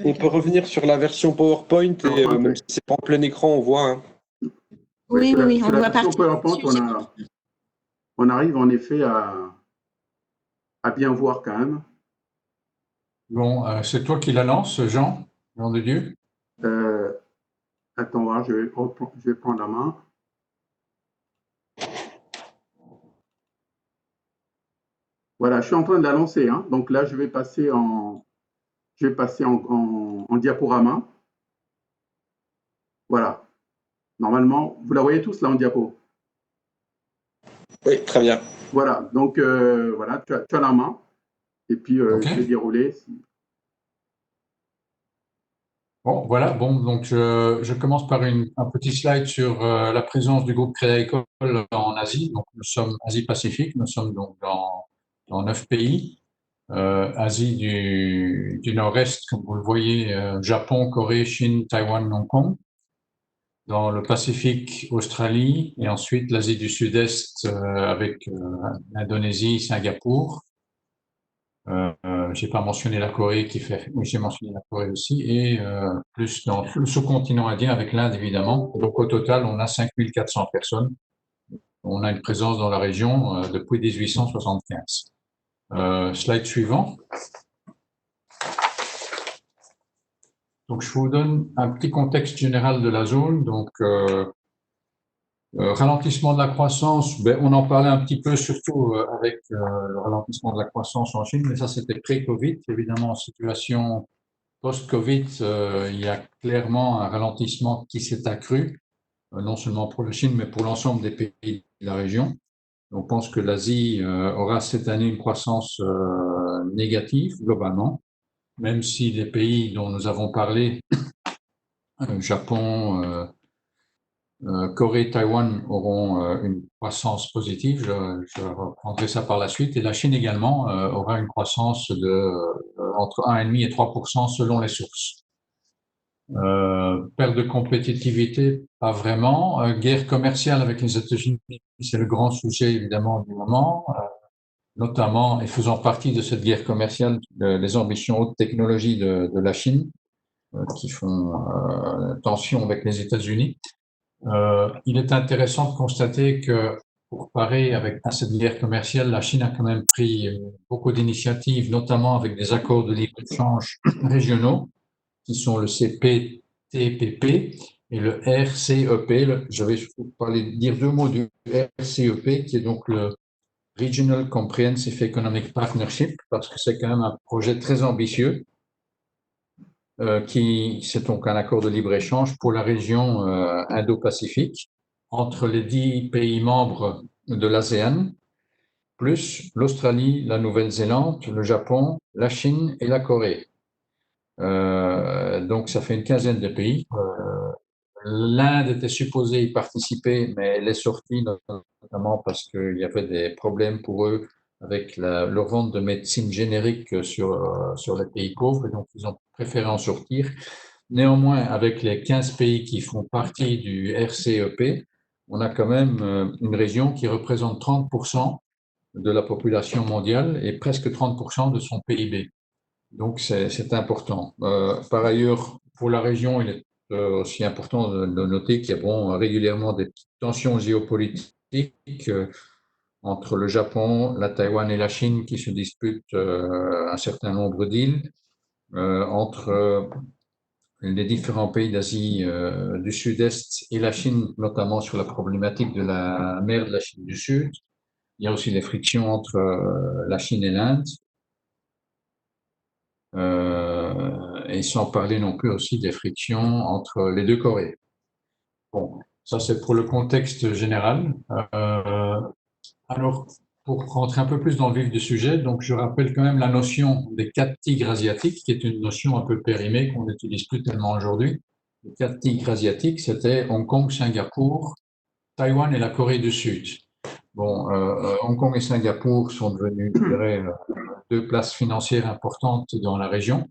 on peut revenir sur la version PowerPoint et PowerPoint, même oui. si c'est pas en plein écran, on voit. Hein. Oui, Sur oui, sur on la doit version partir PowerPoint, dessus. on arrive en effet à bien voir quand même. Bon, c'est toi qui la lance, Jean de Dieu. Attends, voir, je vais prendre la main. Voilà, je suis en train de la lancer. Hein. Donc là, je vais passer en diaporama. Voilà. Normalement, vous la voyez tous là en diapo. Oui, très bien. Voilà. Donc voilà, tu as la main. Et puis Ok. je vais dérouler. Bon, voilà. Bon, donc je commence par un petit slide sur la présence du groupe Crédit Agricole en Asie. Donc nous sommes Asie-Pacifique. Nous sommes donc dans 9 pays. Asie du Nord-Est, comme vous le voyez, Japon, Corée, Chine, Taïwan, Hong Kong. Dans le Pacifique, Australie, et ensuite l'Asie du Sud-Est avec l'Indonésie, Singapour. J'ai pas mentionné la Corée oui, j'ai mentionné la Corée aussi, et plus dans le sous-continent indien avec l'Inde évidemment. Donc au total, on a 5400 personnes. On a une présence dans la région depuis 1875. Slide suivant. Donc je vous donne un petit contexte général de la zone. Donc ralentissement de la croissance, on en parlait un petit peu surtout avec le ralentissement de la croissance en Chine, mais ça c'était pré-Covid. Évidemment, en situation post-Covid, il y a clairement un ralentissement qui s'est accru, non seulement pour la Chine, mais pour l'ensemble des pays de la région. On pense que l'Asie aura cette année une croissance négative globalement, même si les pays dont nous avons parlé, Japon, Corée et Taïwan auront une croissance positive, je reprendrai ça par la suite, et la Chine également aura une croissance de entre 1,5 et 3% selon les sources. Perte de compétitivité, pas vraiment. Guerre commerciale avec les États-Unis, c'est le grand sujet évidemment du moment, notamment, et faisant partie de cette guerre commerciale, les ambitions haute technologie de la Chine, qui font tension avec les États-Unis. Il est intéressant de constater que pour parer à cette guerre commerciale, la Chine a quand même pris beaucoup d'initiatives, notamment avec des accords de libre-échange régionaux, qui sont le CPTPP et le RCEP. Je vais dire deux mots du RCEP, qui est donc le Regional Comprehensive Economic Partnership, parce que c'est quand même un projet très ambitieux. C'est donc un accord de libre-échange pour la région Indo-Pacifique entre les 10 pays membres de l'ASEAN, plus l'Australie, la Nouvelle-Zélande, le Japon, la Chine et la Corée. Donc ça fait une quinzaine de pays. L'Inde était supposée y participer, mais elle est sortie notamment parce qu'il y avait des problèmes pour eux avec leur vente de médecine générique sur les pays pauvres, et donc ils ont préféré en sortir. Néanmoins, avec les 15 pays qui font partie du RCEP, on a quand même une région qui représente 30% de la population mondiale et presque 30% de son PIB. Donc c'est important. Par ailleurs, pour la région, il est aussi important de noter qu'il y a régulièrement des tensions géopolitiques entre le Japon, la Taïwan et la Chine qui se disputent un certain nombre d'îles, entre les différents pays d'Asie du Sud-Est et la Chine, notamment sur la problématique de la mer de la Chine du Sud. Il y a aussi des frictions entre la Chine et l'Inde. Et sans parler non plus aussi des frictions entre les deux Corées. Bon, ça c'est pour le contexte général. Alors, pour rentrer un peu plus dans le vif du sujet, donc je rappelle quand même la notion des 4 tigres asiatiques, qui est une notion un peu périmée qu'on n'utilise plus tellement aujourd'hui. Les 4 tigres asiatiques, c'était Hong Kong, Singapour, Taïwan et la Corée du Sud. Bon, Hong Kong et Singapour sont devenus, je dirais, 2 places financières importantes dans la région.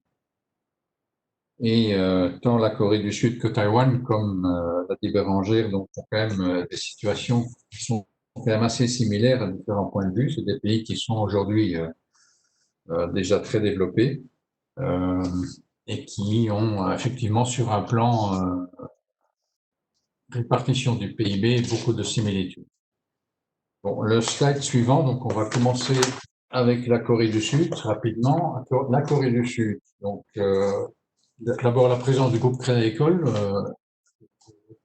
Et tant la Corée du Sud que Taïwan, comme l'a dit Bérangère, donc ont quand même des situations qui sont quand même assez similaires à différents points de vue. C'est des pays qui sont aujourd'hui déjà très développés et qui ont effectivement sur un plan répartition du PIB beaucoup de similitudes. Bon, le slide suivant, donc on va commencer avec la Corée du Sud rapidement. La Corée du Sud, donc d'abord la présence du groupe Crédit Agricole.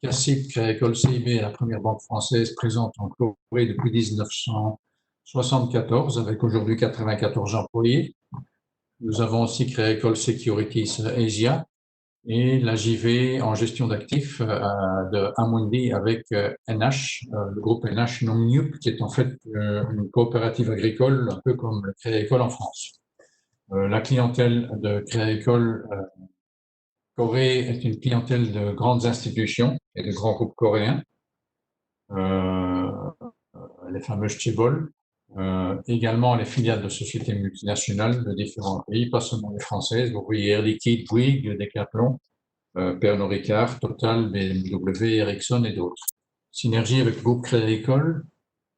CACIB, Crédit Agricole CIB, est la première banque française présente en Corée depuis 1974, avec aujourd'hui 94 employés. Nous avons aussi Crédit Agricole Securities Asia et la JV en gestion d'actifs de Amundi avec NH, le groupe NH Nongnup, qui est en fait une coopérative agricole, un peu comme le Crédit Agricole en France. La clientèle de Crédit Agricole Corée est une clientèle de grandes institutions et de grands groupes coréens, les fameux chaebol, Également les filiales de sociétés multinationales de différents pays, pas seulement les françaises. Vous voyez Air Liquide, Bouygues, Decathlon, Pernod Ricard, Total, BMW, Ericsson et d'autres. Synergie avec le groupe Crédit Agricole,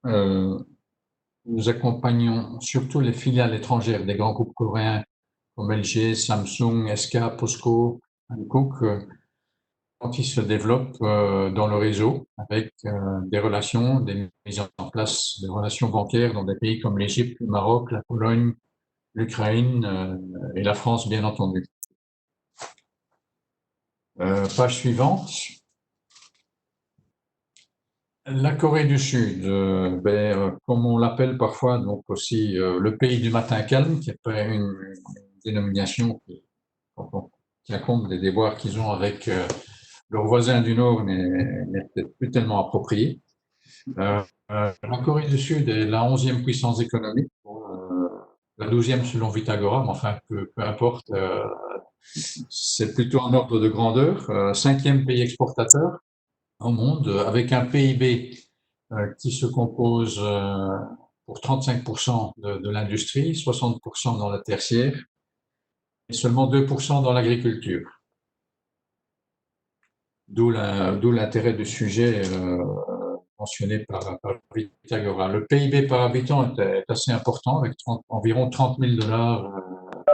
nous accompagnons surtout les filiales étrangères des grands groupes coréens comme LG, Samsung, SK, POSCO, Hankook, quand ils se développent dans le réseau avec des relations, des mises en place de relations bancaires dans des pays comme l'Égypte, le Maroc, la Pologne, l'Ukraine et la France, bien entendu. Page suivante. La Corée du Sud, comme on l'appelle parfois, donc aussi le pays du matin calme, qui est pas une dénomination qui tient compte des déboires qu'ils ont avec leur voisin du Nord, n'est peut-être plus tellement approprié. La Corée du Sud est la 11e puissance économique, la 12e selon Vitagora, mais enfin, peu importe, c'est plutôt en ordre de grandeur. 5e pays exportateur au monde, avec un PIB qui se compose pour 35% de l'industrie, 60% dans la tertiaire et seulement 2% dans l'agriculture. D'où l'intérêt du sujet mentionné par Pythagora. Le PIB par habitant est assez important, avec environ 30 000 $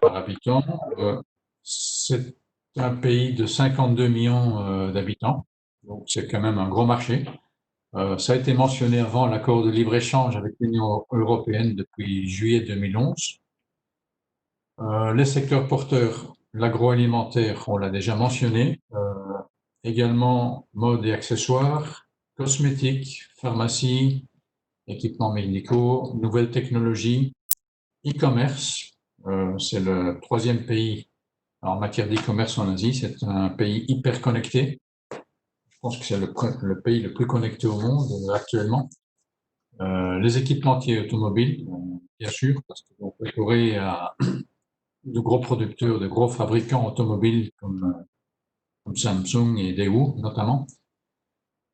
par habitant. C'est un pays de 52 millions d'habitants, donc c'est quand même un gros marché. Ça a été mentionné avant l'accord de libre-échange avec l'Union européenne depuis juillet 2011. Les secteurs porteurs, l'agroalimentaire, on l'a déjà mentionné, également mode et accessoires, cosmétiques, pharmacie, équipements médicaux, nouvelles technologies, e-commerce. C'est le 3e pays en matière d'e-commerce en Asie. C'est un pays hyper connecté. Je pense que c'est le pays le plus connecté au monde actuellement. Les équipementiers automobiles, bien sûr, parce que donc, la Corée a de gros producteurs, de gros fabricants automobiles comme Samsung et Daewoo notamment.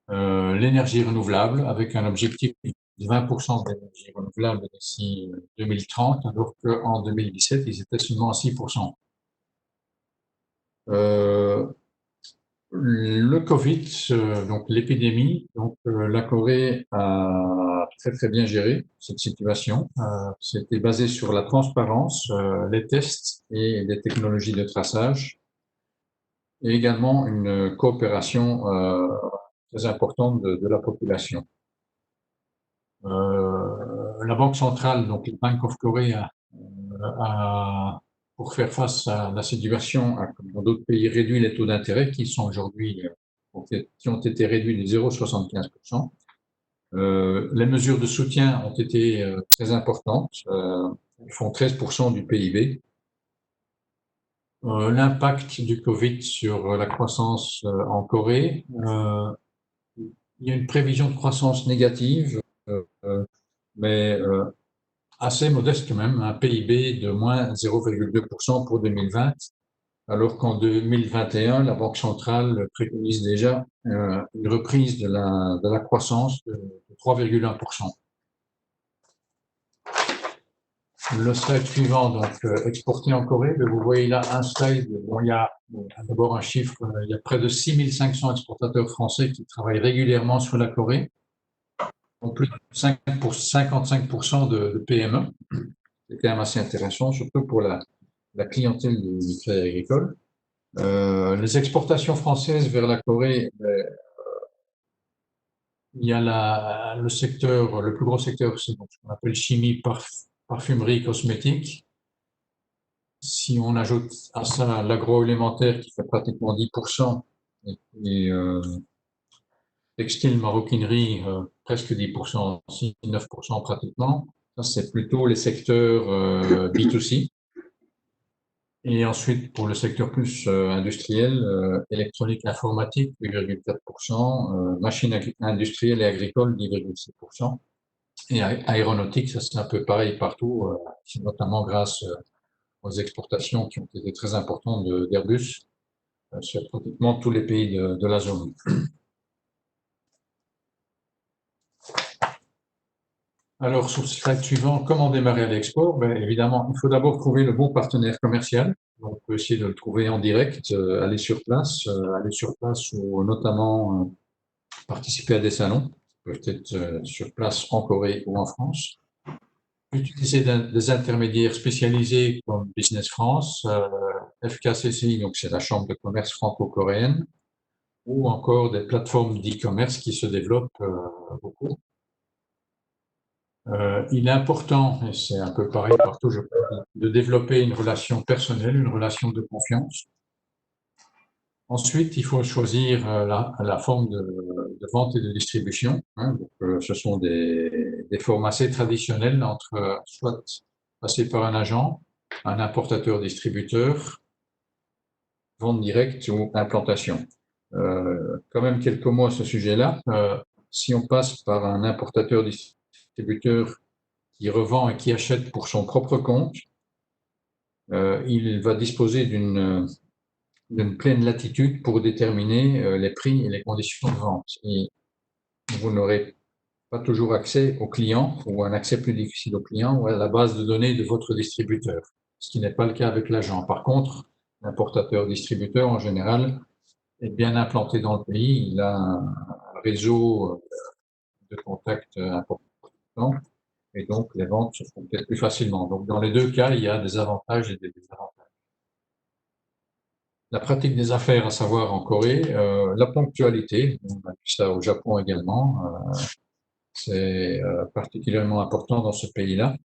L'énergie renouvelable avec un objectif de 20% d'énergie renouvelable d'ici 2030, alors qu'en 2017, ils étaient seulement à 6%. Le Covid, donc l'épidémie, donc la Corée a très bien géré cette situation. C'était basé sur la transparence, les tests et les technologies de traçage, et également une coopération très importante de la population. La Banque centrale, donc le Bank of Korea, pour faire face à la situation, comme dans d'autres pays, réduit les taux d'intérêt qui sont aujourd'hui, qui ont été réduits de 0,75%. Les mesures de soutien ont été très importantes, ils font 13% du PIB. L'impact du Covid sur la croissance en Corée, il y a une prévision de croissance négative, mais assez modeste quand même, un PIB de moins 0,2% pour 2020, alors qu'en 2021, la Banque centrale préconise déjà une reprise de la croissance de 3,1%. Le slide suivant, donc exporté en Corée, vous voyez là un slide, bon, il y a d'abord un chiffre, il y a près de 6500 exportateurs français qui travaillent régulièrement sur la Corée, en plus de 55% de PME. C'est quand même assez intéressant, surtout pour la clientèle du Crédit Agricole. Les exportations françaises vers la Corée, il y a le secteur, le plus gros secteur, c'est ce qu'on appelle chimie, parfumerie, cosmétique. Si on ajoute à ça l'agroalimentaire qui fait pratiquement 10%, et textile, maroquinerie, presque 10%, aussi 9% pratiquement, ça c'est plutôt les secteurs B2C. Et ensuite, pour le secteur plus industriel, électronique, informatique, 8,4%, machines industrielles et agricoles, 10,6%, et aéronautique, ça c'est un peu pareil partout, notamment grâce aux exportations qui ont été très importantes d'Airbus sur pratiquement tous les pays de la zone. Alors, sur le slide suivant, comment démarrer à l'export? Ben, évidemment, il faut d'abord trouver le bon partenaire commercial. Donc, on peut essayer de le trouver en direct, aller sur place ou notamment participer à des salons, peut-être sur place en Corée ou en France. Utiliser des intermédiaires spécialisés comme Business France, FKCCI, donc c'est la Chambre de commerce franco-coréenne, ou encore des plateformes d'e-commerce qui se développent beaucoup. Il est important, et c'est un peu pareil partout, je pense, de développer une relation personnelle, une relation de confiance. Ensuite, il faut choisir la forme de vente et de distribution. Donc, ce sont des formes assez traditionnelles entre soit passer par un agent, un importateur-distributeur, vente directe ou implantation. Quand même quelques mots à ce sujet-là. Si on passe par un importateur-distributeur qui revend et qui achète pour son propre compte, il va disposer d'une pleine latitude pour déterminer les prix et les conditions de vente. Et vous n'aurez pas toujours accès au client ou un accès plus difficile au client ou à la base de données de votre distributeur, ce qui n'est pas le cas avec l'agent. Par contre, l'importateur-distributeur, en général, est bien implanté dans le pays. Il a un réseau de contacts important et donc les ventes se font peut-être plus facilement. Donc, dans les deux cas, il y a des avantages et des désavantages. La pratique des affaires, à savoir en Corée, la ponctualité, on a vu ça au Japon également, c'est particulièrement important dans ce pays-là.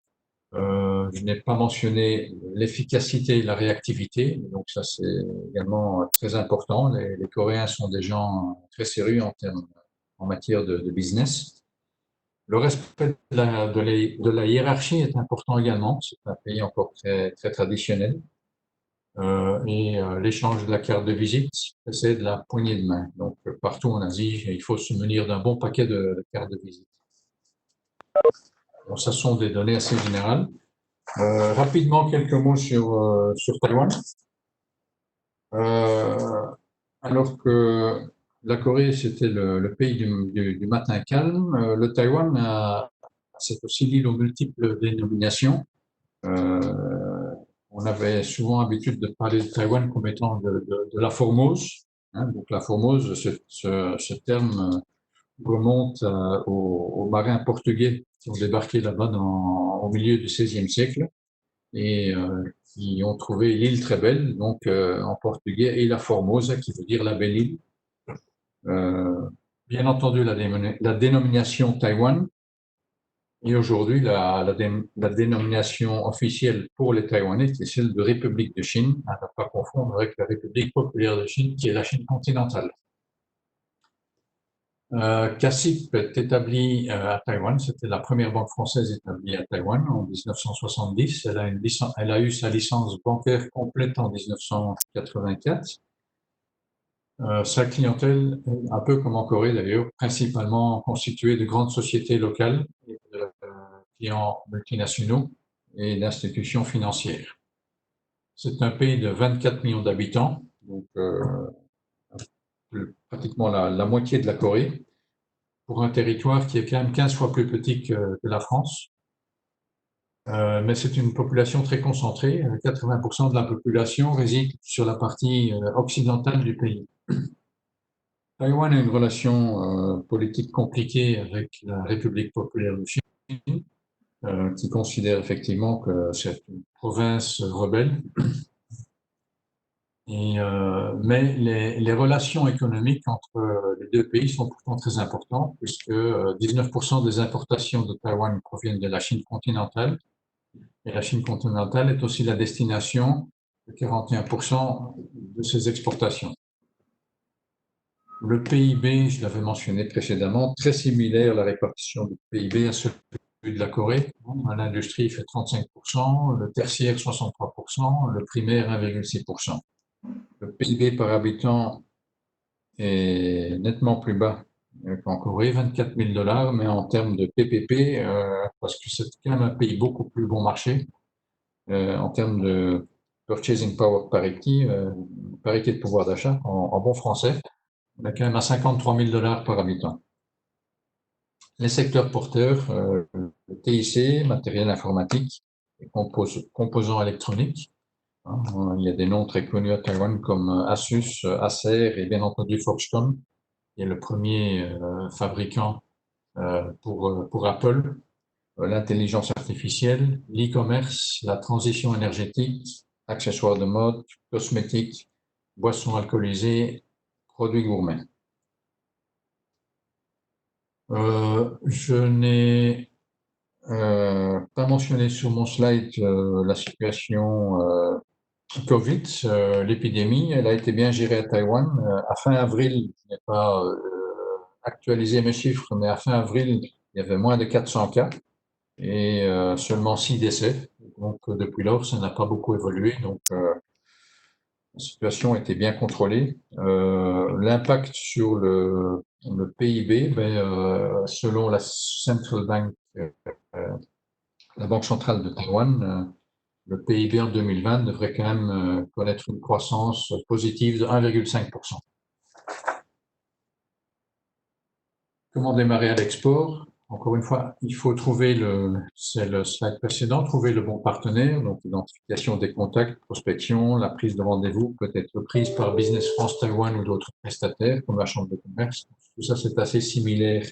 Je n'ai pas mentionné l'efficacité et la réactivité, donc ça c'est également très important. Les Coréens sont des gens très sérieux en matière de business. Le respect de la hiérarchie est important également, c'est un pays encore très, très traditionnel. L'échange de la carte de visite précède la poignée de main. Donc, partout en Asie, il faut se munir d'un bon paquet de cartes de visite. Bon, ça sont des données assez générales. Rapidement, quelques mots sur Taïwan. Alors que la Corée, c'était le pays du matin calme, le Taïwan, c'est aussi l'île aux multiples dénominations. On avait souvent l'habitude de parler de Taïwan comme étant de la Formose. Donc la Formose, ce terme remonte aux marins portugais qui ont débarqué là-bas au milieu du XVIe siècle et qui ont trouvé l'île très belle, donc en portugais, Ilha Formosa, qui veut dire la belle île. Bien entendu, la dénomination Taïwan. Et aujourd'hui, la dénomination officielle pour les Taïwanais, c'est celle de République de Chine, à ne pas confondre avec la République populaire de Chine, qui est la Chine continentale. CACIP est établie à Taïwan, c'était la première banque française établie à Taïwan en 1970. Elle a eu sa licence bancaire complète en 1984. Sa clientèle, un peu comme en Corée d'ailleurs, principalement constituée de grandes sociétés locales, de clients multinationaux et d'institutions financières. C'est un pays de 24 millions d'habitants, donc pratiquement la moitié de la Corée, pour un territoire qui est quand même 15 fois plus petit que la France. Mais c'est une population très concentrée. 80% de la population réside sur la partie occidentale du pays. Taïwan a une relation politique compliquée avec la République populaire de Chine, qui considère effectivement que c'est une province rebelle. Mais les relations économiques entre les deux pays sont pourtant très importantes, puisque 19% des importations de Taïwan proviennent de la Chine continentale, et la Chine continentale est aussi la destination de 41% de ses exportations. Le PIB, je l'avais mentionné précédemment, très similaire à la répartition du PIB à celui de la Corée. L'industrie fait 35%, le tertiaire 63%, le primaire 1,6%. Le PIB par habitant est nettement plus bas qu'en Corée, 24 000 $, mais en termes de PPP, parce que c'est quand même un pays beaucoup plus bon marché, en termes de purchasing power parity, parité de pouvoir d'achat, en bon français, on est quand même à 53 000 $ par habitant. les secteurs porteurs, le TIC, matériel informatique, et composants électroniques. Hein, il y a des noms très connus à Taïwan comme Asus, Acer et bien entendu Foxconn, qui est le premier fabricant pour Apple. L'intelligence artificielle, l'e-commerce, la transition énergétique, accessoires de mode, cosmétiques, boissons alcoolisées, produits gourmets. Je n'ai pas mentionné sur mon slide la situation Covid, l'épidémie. Elle a été bien gérée à Taïwan. À fin avril, je n'ai pas actualisé mes chiffres, mais à fin avril, il y avait moins de 400 cas et seulement 6 décès. Donc, depuis lors, ça n'a pas beaucoup évolué. Donc, la situation était bien contrôlée. L'impact sur le PIB, selon la Central Bank, la Banque centrale de Taïwan, le PIB en 2020 devrait quand même connaître une croissance positive de 1,5%. Comment démarrer à l'export? Encore une fois, il faut trouver c'est le slide précédent, trouver le bon partenaire, donc l'identification des contacts, prospection, la prise de rendez-vous peut être prise par Business France Taïwan ou d'autres prestataires comme la Chambre de commerce. Tout ça, c'est assez similaire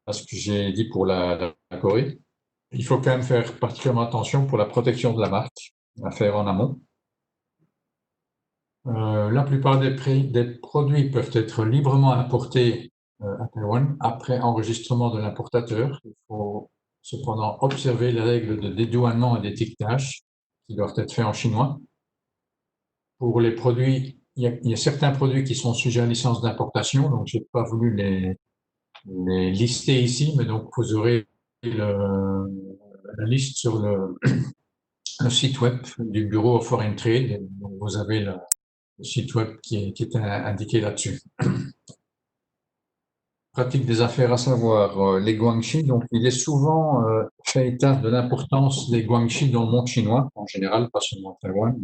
à ce que j'ai dit pour la Corée. Il faut quand même faire particulièrement attention pour la protection de la marque, à faire en amont. La plupart des produits peuvent être librement importés à Taïwan après enregistrement de l'importateur. Il faut cependant observer les règles de dédouanement et d'étiquetage qui doivent être faits en chinois. Pour les produits, il y a certains produits qui sont sujets à licence d'importation, donc je n'ai pas voulu les lister ici, mais donc vous aurez la liste sur le site web du Bureau of Foreign Trade. Donc vous avez le site web qui est indiqué là-dessus. Pratique des affaires, à savoir les guanxi. Donc, il est souvent fait état de l'importance des guanxi dans le monde chinois, en général, pas seulement à Taïwan.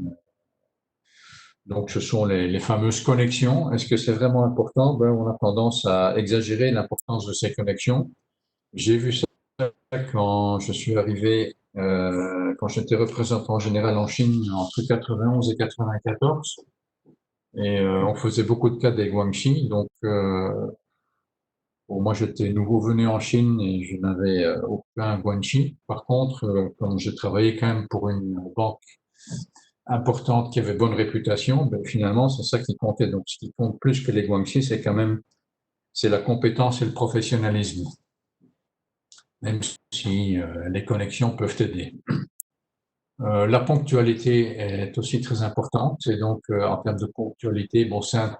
Donc, ce sont les fameuses connexions. Est-ce que c'est vraiment important? On a tendance à exagérer l'importance de ces connexions. J'ai vu ça quand je suis arrivé, quand j'étais représentant général en Chine entre 91 et 94. Et on faisait beaucoup de cas des guanxi. Donc, moi, j'étais nouveau venu en Chine et je n'avais aucun guanxi. Par contre, comme j'ai travaillé quand même pour une banque importante qui avait bonne réputation, finalement, c'est ça qui comptait. Donc, ce qui compte plus que les guanxi, c'est quand même la compétence et le professionnalisme, même si les connexions peuvent aider. La ponctualité est aussi très importante. Et donc, en termes de ponctualité, c'est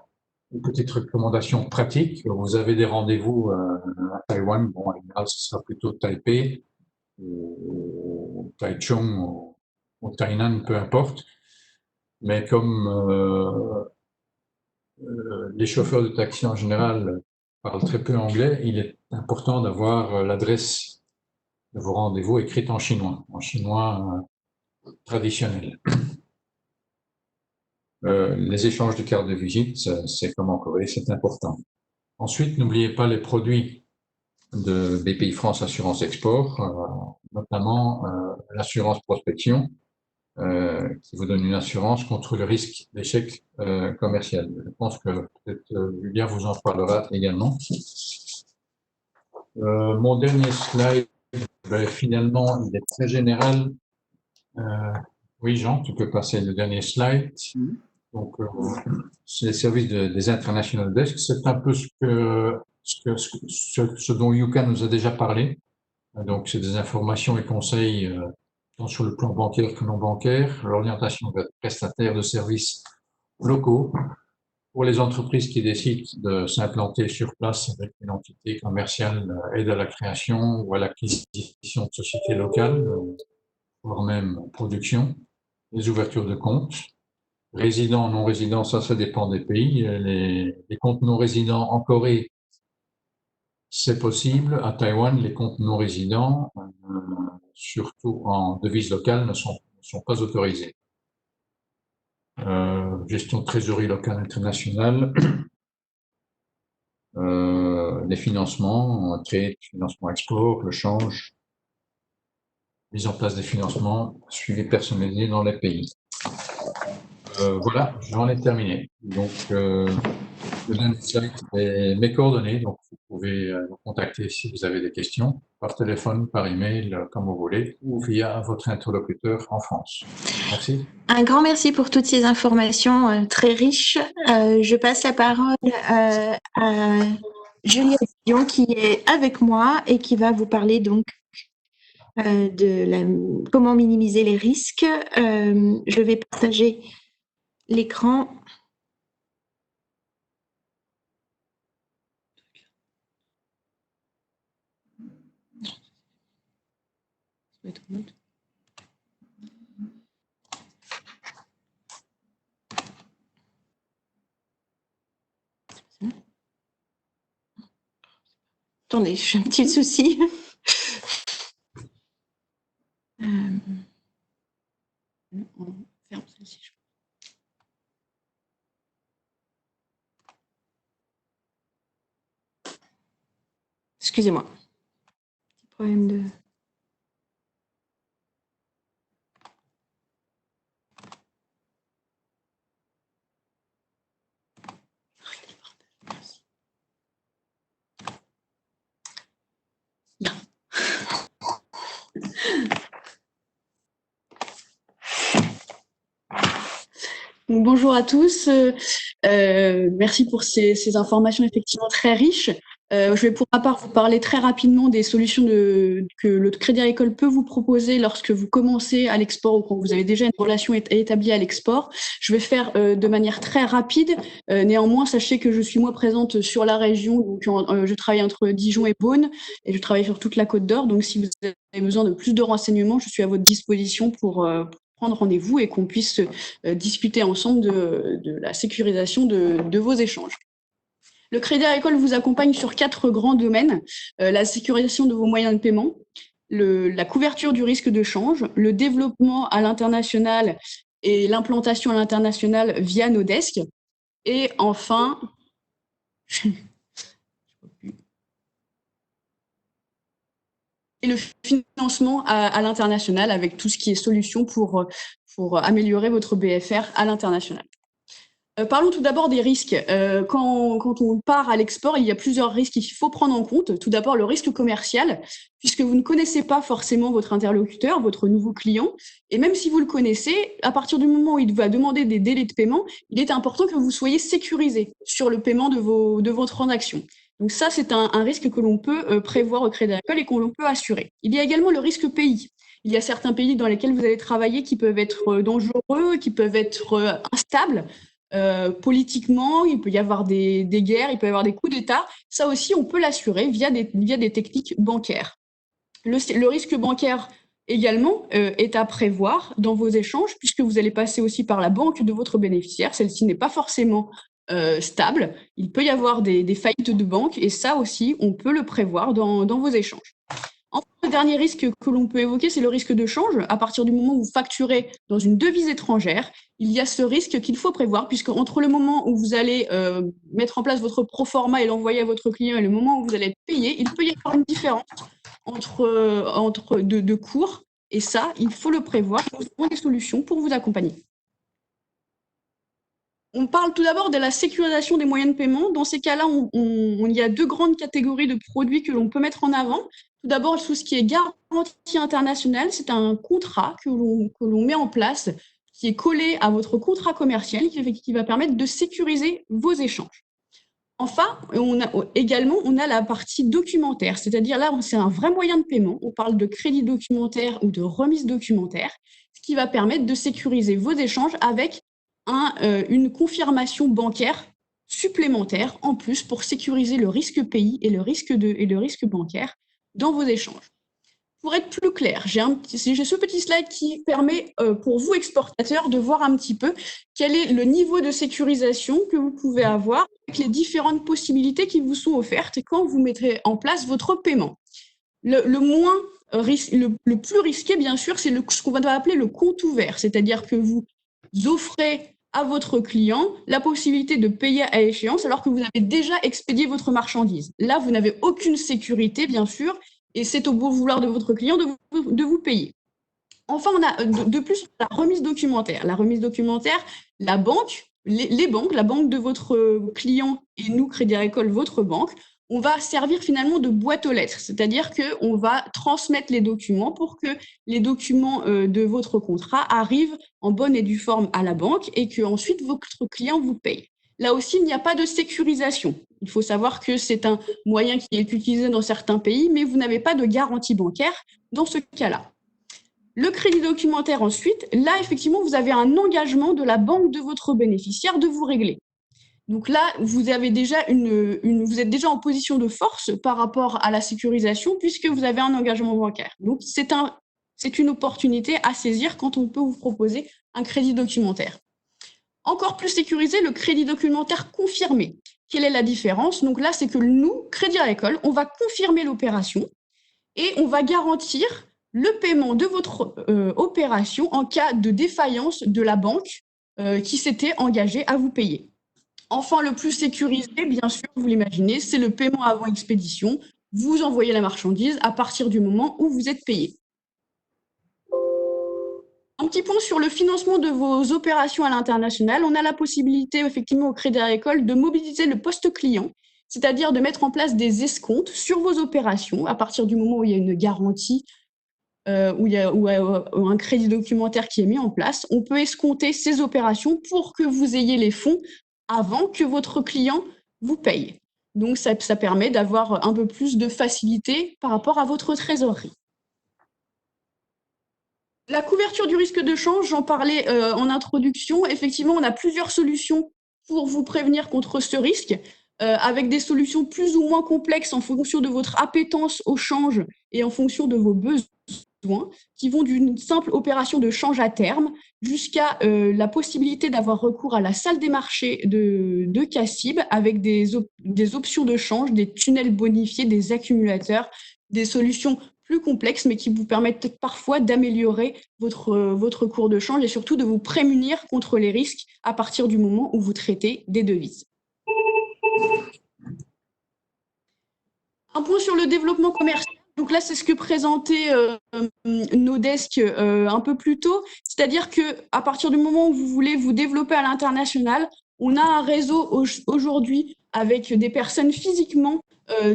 une petite recommandation pratique. Vous avez des rendez-vous à Taïwan. En général, ce sera plutôt Taipei ou Taichung ou Tainan, peu importe. Mais comme les chauffeurs de taxi en général parlent très peu anglais, il est important d'avoir l'adresse de vos rendez-vous écrite en chinois traditionnel. Les échanges de cartes de visite, c'est comme en Corée, c'est important. Ensuite, n'oubliez pas les produits de BPI France Assurance Export, notamment l'assurance prospection, qui vous donne une assurance contre le risque d'échec commercial. Je pense que peut-être Julien vous en parlera également. Mon dernier slide, finalement, il est très général. Oui, Jean, tu peux passer le dernier slide. Donc, c'est les services des International Desk. C'est un peu ce dont Yuka nous a déjà parlé. Donc, c'est des informations et conseils tant sur le plan bancaire que non bancaire, l'orientation vers des prestataires de services locaux pour les entreprises qui décident de s'implanter sur place avec une entité commerciale, aide à la création ou à l'acquisition de sociétés locales, voire même production, les ouvertures de comptes. Résidents, non résidents, ça dépend des pays. Les comptes non résidents en Corée, c'est possible. À Taïwan, les comptes non résidents, surtout en devise locale, ne sont pas autorisés. Gestion de trésorerie locale internationale. les financements, trade, financement export, le change, mise en place des financements, suivi personnalisé dans les pays. Voilà, j'en ai terminé. Donc, le dernier slide, c'est mes coordonnées. Donc, vous pouvez me contacter si vous avez des questions, par téléphone, par email, comme vous voulez, ou via votre interlocuteur en France. Merci. Un grand merci pour toutes ces informations très riches. Je passe la parole à Julia Dion qui est avec moi et qui va vous parler donc de comment minimiser les risques. Je vais partager l'écran. Attendez, j'ai un petit souci. On ferme celle-ci. Excusez-moi. Petit problème de... Bien. Donc, bonjour à tous. Merci pour ces informations effectivement très riches. Je vais pour ma part vous parler très rapidement des solutions que le Crédit Agricole peut vous proposer lorsque vous commencez à l'export ou quand vous avez déjà une relation établie à l'export. Je vais faire de manière très rapide. Néanmoins, sachez que je suis moi présente sur la région. Donc, je travaille entre Dijon et Beaune et je travaille sur toute la Côte d'Or. Donc, si vous avez besoin de plus de renseignements, je suis à votre disposition pour prendre rendez-vous et qu'on puisse discuter ensemble de la sécurisation de vos échanges. Le Crédit Agricole vous accompagne sur 4 grands domaines, la sécurisation de vos moyens de paiement, la couverture du risque de change, le développement à l'international et l'implantation à l'international via nos desks, et enfin, et le financement à l'international avec tout ce qui est solution pour améliorer votre BFR à l'international. Parlons tout d'abord des risques. Quand on part à l'export, il y a plusieurs risques qu'il faut prendre en compte. Tout d'abord, le risque commercial, puisque vous ne connaissez pas forcément votre interlocuteur, votre nouveau client. Et même si vous le connaissez, à partir du moment où il va demander des délais de paiement, il est important que vous soyez sécurisé sur le paiement de vos transactions. Donc ça, c'est un risque que l'on peut prévoir au Crédit Agricole et qu'on peut assurer. Il y a également le risque pays. Il y a certains pays dans lesquels vous allez travailler qui peuvent être dangereux, qui peuvent être instables. Politiquement, il peut y avoir des guerres, il peut y avoir des coups d'État. Ça aussi, on peut l'assurer via des techniques bancaires. Le risque bancaire également est à prévoir dans vos échanges puisque vous allez passer aussi par la banque de votre bénéficiaire. Celle-ci n'est pas forcément stable. Il peut y avoir des faillites de banque et ça aussi, on peut le prévoir dans vos échanges. Enfin, le dernier risque que l'on peut évoquer, c'est le risque de change. À partir du moment où vous facturez dans une devise étrangère, il y a ce risque qu'il faut prévoir, puisque entre le moment où vous allez mettre en place votre proforma et l'envoyer à votre client et le moment où vous allez être payé, il peut y avoir une différence entre deux cours. Et ça, il faut le prévoir. Nous avons des solutions pour vous accompagner. On parle tout d'abord de la sécurisation des moyens de paiement. Dans ces cas-là, il y a 2 grandes catégories de produits que l'on peut mettre en avant. Tout d'abord, tout ce qui est garantie internationale, c'est un contrat que l'on met en place, qui est collé à votre contrat commercial, qui va permettre de sécuriser vos échanges. Enfin, on a la partie documentaire, c'est-à-dire là, c'est un vrai moyen de paiement. On parle de crédit documentaire ou de remise documentaire, ce qui va permettre de sécuriser vos échanges avec une confirmation bancaire supplémentaire en plus pour sécuriser le risque pays et le risque bancaire dans vos échanges. Pour être plus clair, j'ai ce petit slide qui permet pour vous exportateurs de voir un petit peu quel est le niveau de sécurisation que vous pouvez avoir avec les différentes possibilités qui vous sont offertes quand vous mettrez en place votre paiement. Le plus risqué, bien sûr, c'est ce qu'on va appeler le compte ouvert, c'est-à-dire que vous offrez à votre client la possibilité de payer à échéance alors que vous avez déjà expédié votre marchandise. Là, vous n'avez aucune sécurité, bien sûr, et c'est au bon vouloir de votre client de vous payer. Enfin, on a de plus la remise documentaire. La remise documentaire, la banque, les banques, la banque de votre client et nous, Crédit Agricole, votre banque, on va servir finalement de boîte aux lettres. C'est-à-dire qu'on va transmettre les documents pour que les documents de votre contrat arrivent en bonne et due forme à la banque et qu'ensuite votre client vous paye. Là aussi, il n'y a pas de sécurisation. Il faut savoir que c'est un moyen qui est utilisé dans certains pays, mais vous n'avez pas de garantie bancaire dans ce cas-là. Le crédit documentaire ensuite, là effectivement vous avez un engagement de la banque de votre bénéficiaire de vous régler. Donc là vous avez déjà vous êtes déjà en position de force par rapport à la sécurisation puisque vous avez un engagement bancaire. Donc c'est une opportunité à saisir quand on peut vous proposer un crédit documentaire. Encore plus sécurisé, le crédit documentaire confirmé. Quelle est la différence? Donc là c'est que nous, Crédit Agricole, on va confirmer l'opération et on va garantir le paiement de votre opération en cas de défaillance de la banque qui s'était engagée à vous payer. Enfin, le plus sécurisé, bien sûr, vous l'imaginez, c'est le paiement avant expédition. Vous envoyez la marchandise à partir du moment où vous êtes payé. Un petit point sur le financement de vos opérations à l'international. On a la possibilité, effectivement, au Crédit Agricole de mobiliser le poste client, c'est-à-dire de mettre en place des escomptes sur vos opérations à partir du moment où il y a une garantie où il y a un crédit documentaire qui est mis en place. On peut escompter ces opérations pour que vous ayez les fonds avant que votre client vous paye. Donc, ça permet d'avoir un peu plus de facilité par rapport à votre trésorerie. La couverture du risque de change, j'en parlais en introduction. Effectivement, on a plusieurs solutions pour vous prévenir contre ce risque, avec des solutions plus ou moins complexes en fonction de votre appétence au change et en fonction de vos besoins, qui vont d'une simple opération de change à terme jusqu'à la possibilité d'avoir recours à la salle des marchés de CACIB avec des options de change, des tunnels bonifiés, des accumulateurs, des solutions plus complexes mais qui vous permettent parfois d'améliorer votre cours de change et surtout de vous prémunir contre les risques à partir du moment où vous traitez des devises. Un point sur le développement commercial. Donc là, c'est ce que présentait Nodesk un peu plus tôt, c'est-à-dire qu'à partir du moment où vous voulez vous développer à l'international, on a un réseau aujourd'hui avec des personnes physiquement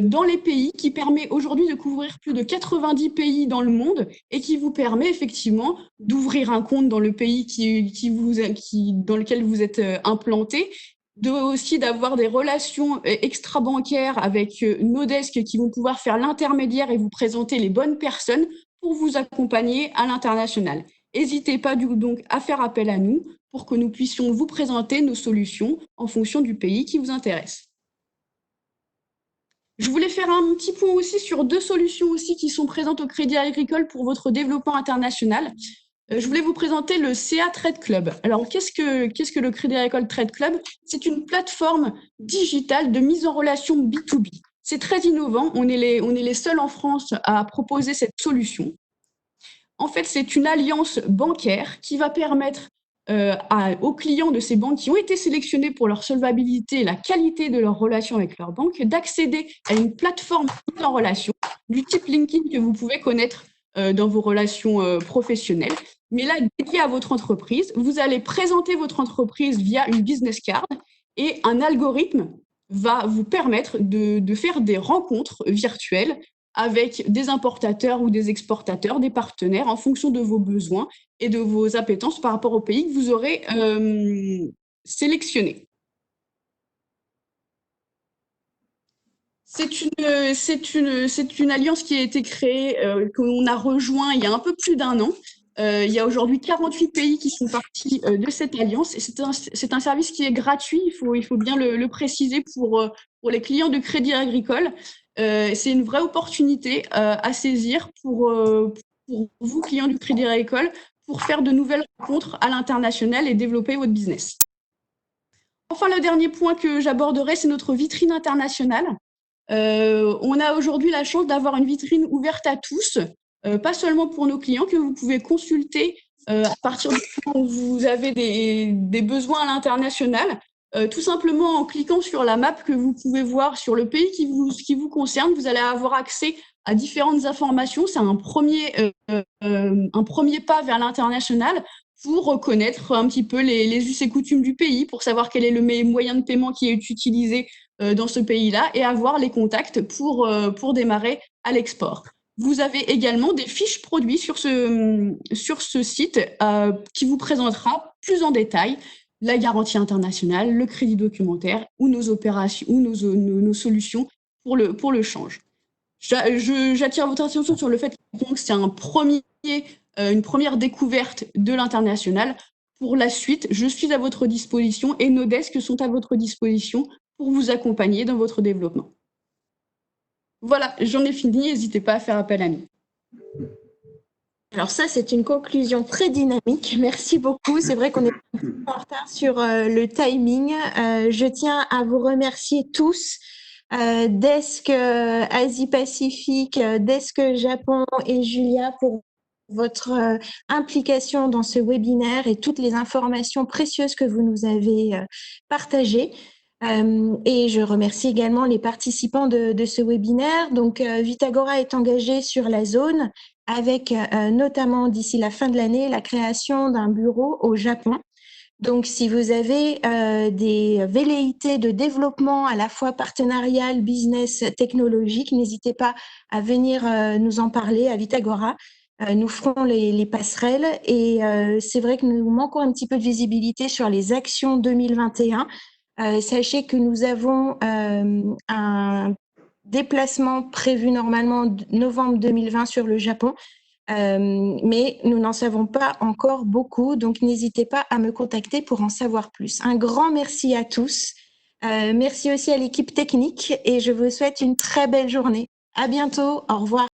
dans les pays qui permet aujourd'hui de couvrir plus de 90 pays dans le monde et qui vous permet effectivement d'ouvrir un compte dans le pays dans lequel vous êtes implanté, aussi d'avoir des relations extra-bancaires avec Nodesk qui vont pouvoir faire l'intermédiaire et vous présenter les bonnes personnes pour vous accompagner à l'international. N'hésitez pas donc à faire appel à nous pour que nous puissions vous présenter nos solutions en fonction du pays qui vous intéresse. Je voulais faire un petit point aussi sur deux solutions aussi qui sont présentes au Crédit Agricole pour votre développement international. Je voulais vous présenter le CA Trade Club. Alors, qu'est-ce que le Crédit Agricole Trade Club? C'est une plateforme digitale de mise en relation B2B. C'est très innovant. On est les seuls en France à proposer cette solution. En fait, c'est une alliance bancaire qui va permettre aux clients de ces banques qui ont été sélectionnés pour leur solvabilité et la qualité de leur relation avec leur banque d'accéder à une plateforme de mise en relation du type LinkedIn que vous pouvez connaître dans vos relations professionnelles. Mais là, dédié à votre entreprise, vous allez présenter votre entreprise via une business card et un algorithme va vous permettre de faire des rencontres virtuelles avec des importateurs ou des exportateurs, des partenaires en fonction de vos besoins et de vos appétences par rapport au pays que vous aurez sélectionné. C'est une alliance qui a été créée, qu'on a rejoint il y a un peu plus d'1 an. Il y a aujourd'hui 48 pays qui sont partis de cette alliance et c'est un service qui est gratuit, il faut bien le préciser pour les clients de Crédit Agricole. C'est une vraie opportunité à saisir pour vous, clients du Crédit Agricole, pour faire de nouvelles rencontres à l'international et développer votre business. Enfin, le dernier point que j'aborderai, c'est notre vitrine internationale. On a aujourd'hui la chance d'avoir une vitrine ouverte à tous, pas seulement pour nos clients, que vous pouvez consulter à partir du moment où vous avez des besoins à l'international, tout simplement en cliquant sur la map que vous pouvez voir sur le pays qui vous concerne, vous allez avoir accès à différentes informations. C'est un premier pas vers l'international pour connaître un petit peu les us et coutumes du pays, pour savoir quel est le moyen de paiement qui est utilisé dans ce pays-là et avoir les contacts pour démarrer à l'export. Vous avez également des fiches produits sur ce site qui vous présentera plus en détail la garantie internationale, le crédit documentaire ou nos opérations ou nos solutions pour le change. J'attire votre attention sur le fait que c'est une première découverte de l'international. Pour la suite, je suis à votre disposition et nos desks sont à votre disposition pour vous accompagner dans votre développement. Voilà, j'en ai fini, n'hésitez pas à faire appel à nous. Alors ça, c'est une conclusion très dynamique. Merci beaucoup. C'est vrai qu'on est un peu en retard sur le timing. Je tiens à vous remercier tous, Desk Asie-Pacifique, Desk Japon et Julia pour votre implication dans ce webinaire et toutes les informations précieuses que vous nous avez partagées. Et je remercie également les participants de ce webinaire. Donc, Vitagora est engagé sur la zone avec notamment d'ici la fin de l'année la création d'un bureau au Japon. Donc, si vous avez des velléités de développement à la fois partenarial, business, technologique, n'hésitez pas à venir nous en parler à Vitagora. Nous ferons les passerelles et c'est vrai que nous manquons un petit peu de visibilité sur les actions 2021. Sachez que nous avons un déplacement prévu normalement en novembre 2020 sur le Japon, mais nous n'en savons pas encore beaucoup, donc n'hésitez pas à me contacter pour en savoir plus. Un grand merci à tous. Merci aussi à l'équipe technique et je vous souhaite une très belle journée. À bientôt. Au revoir.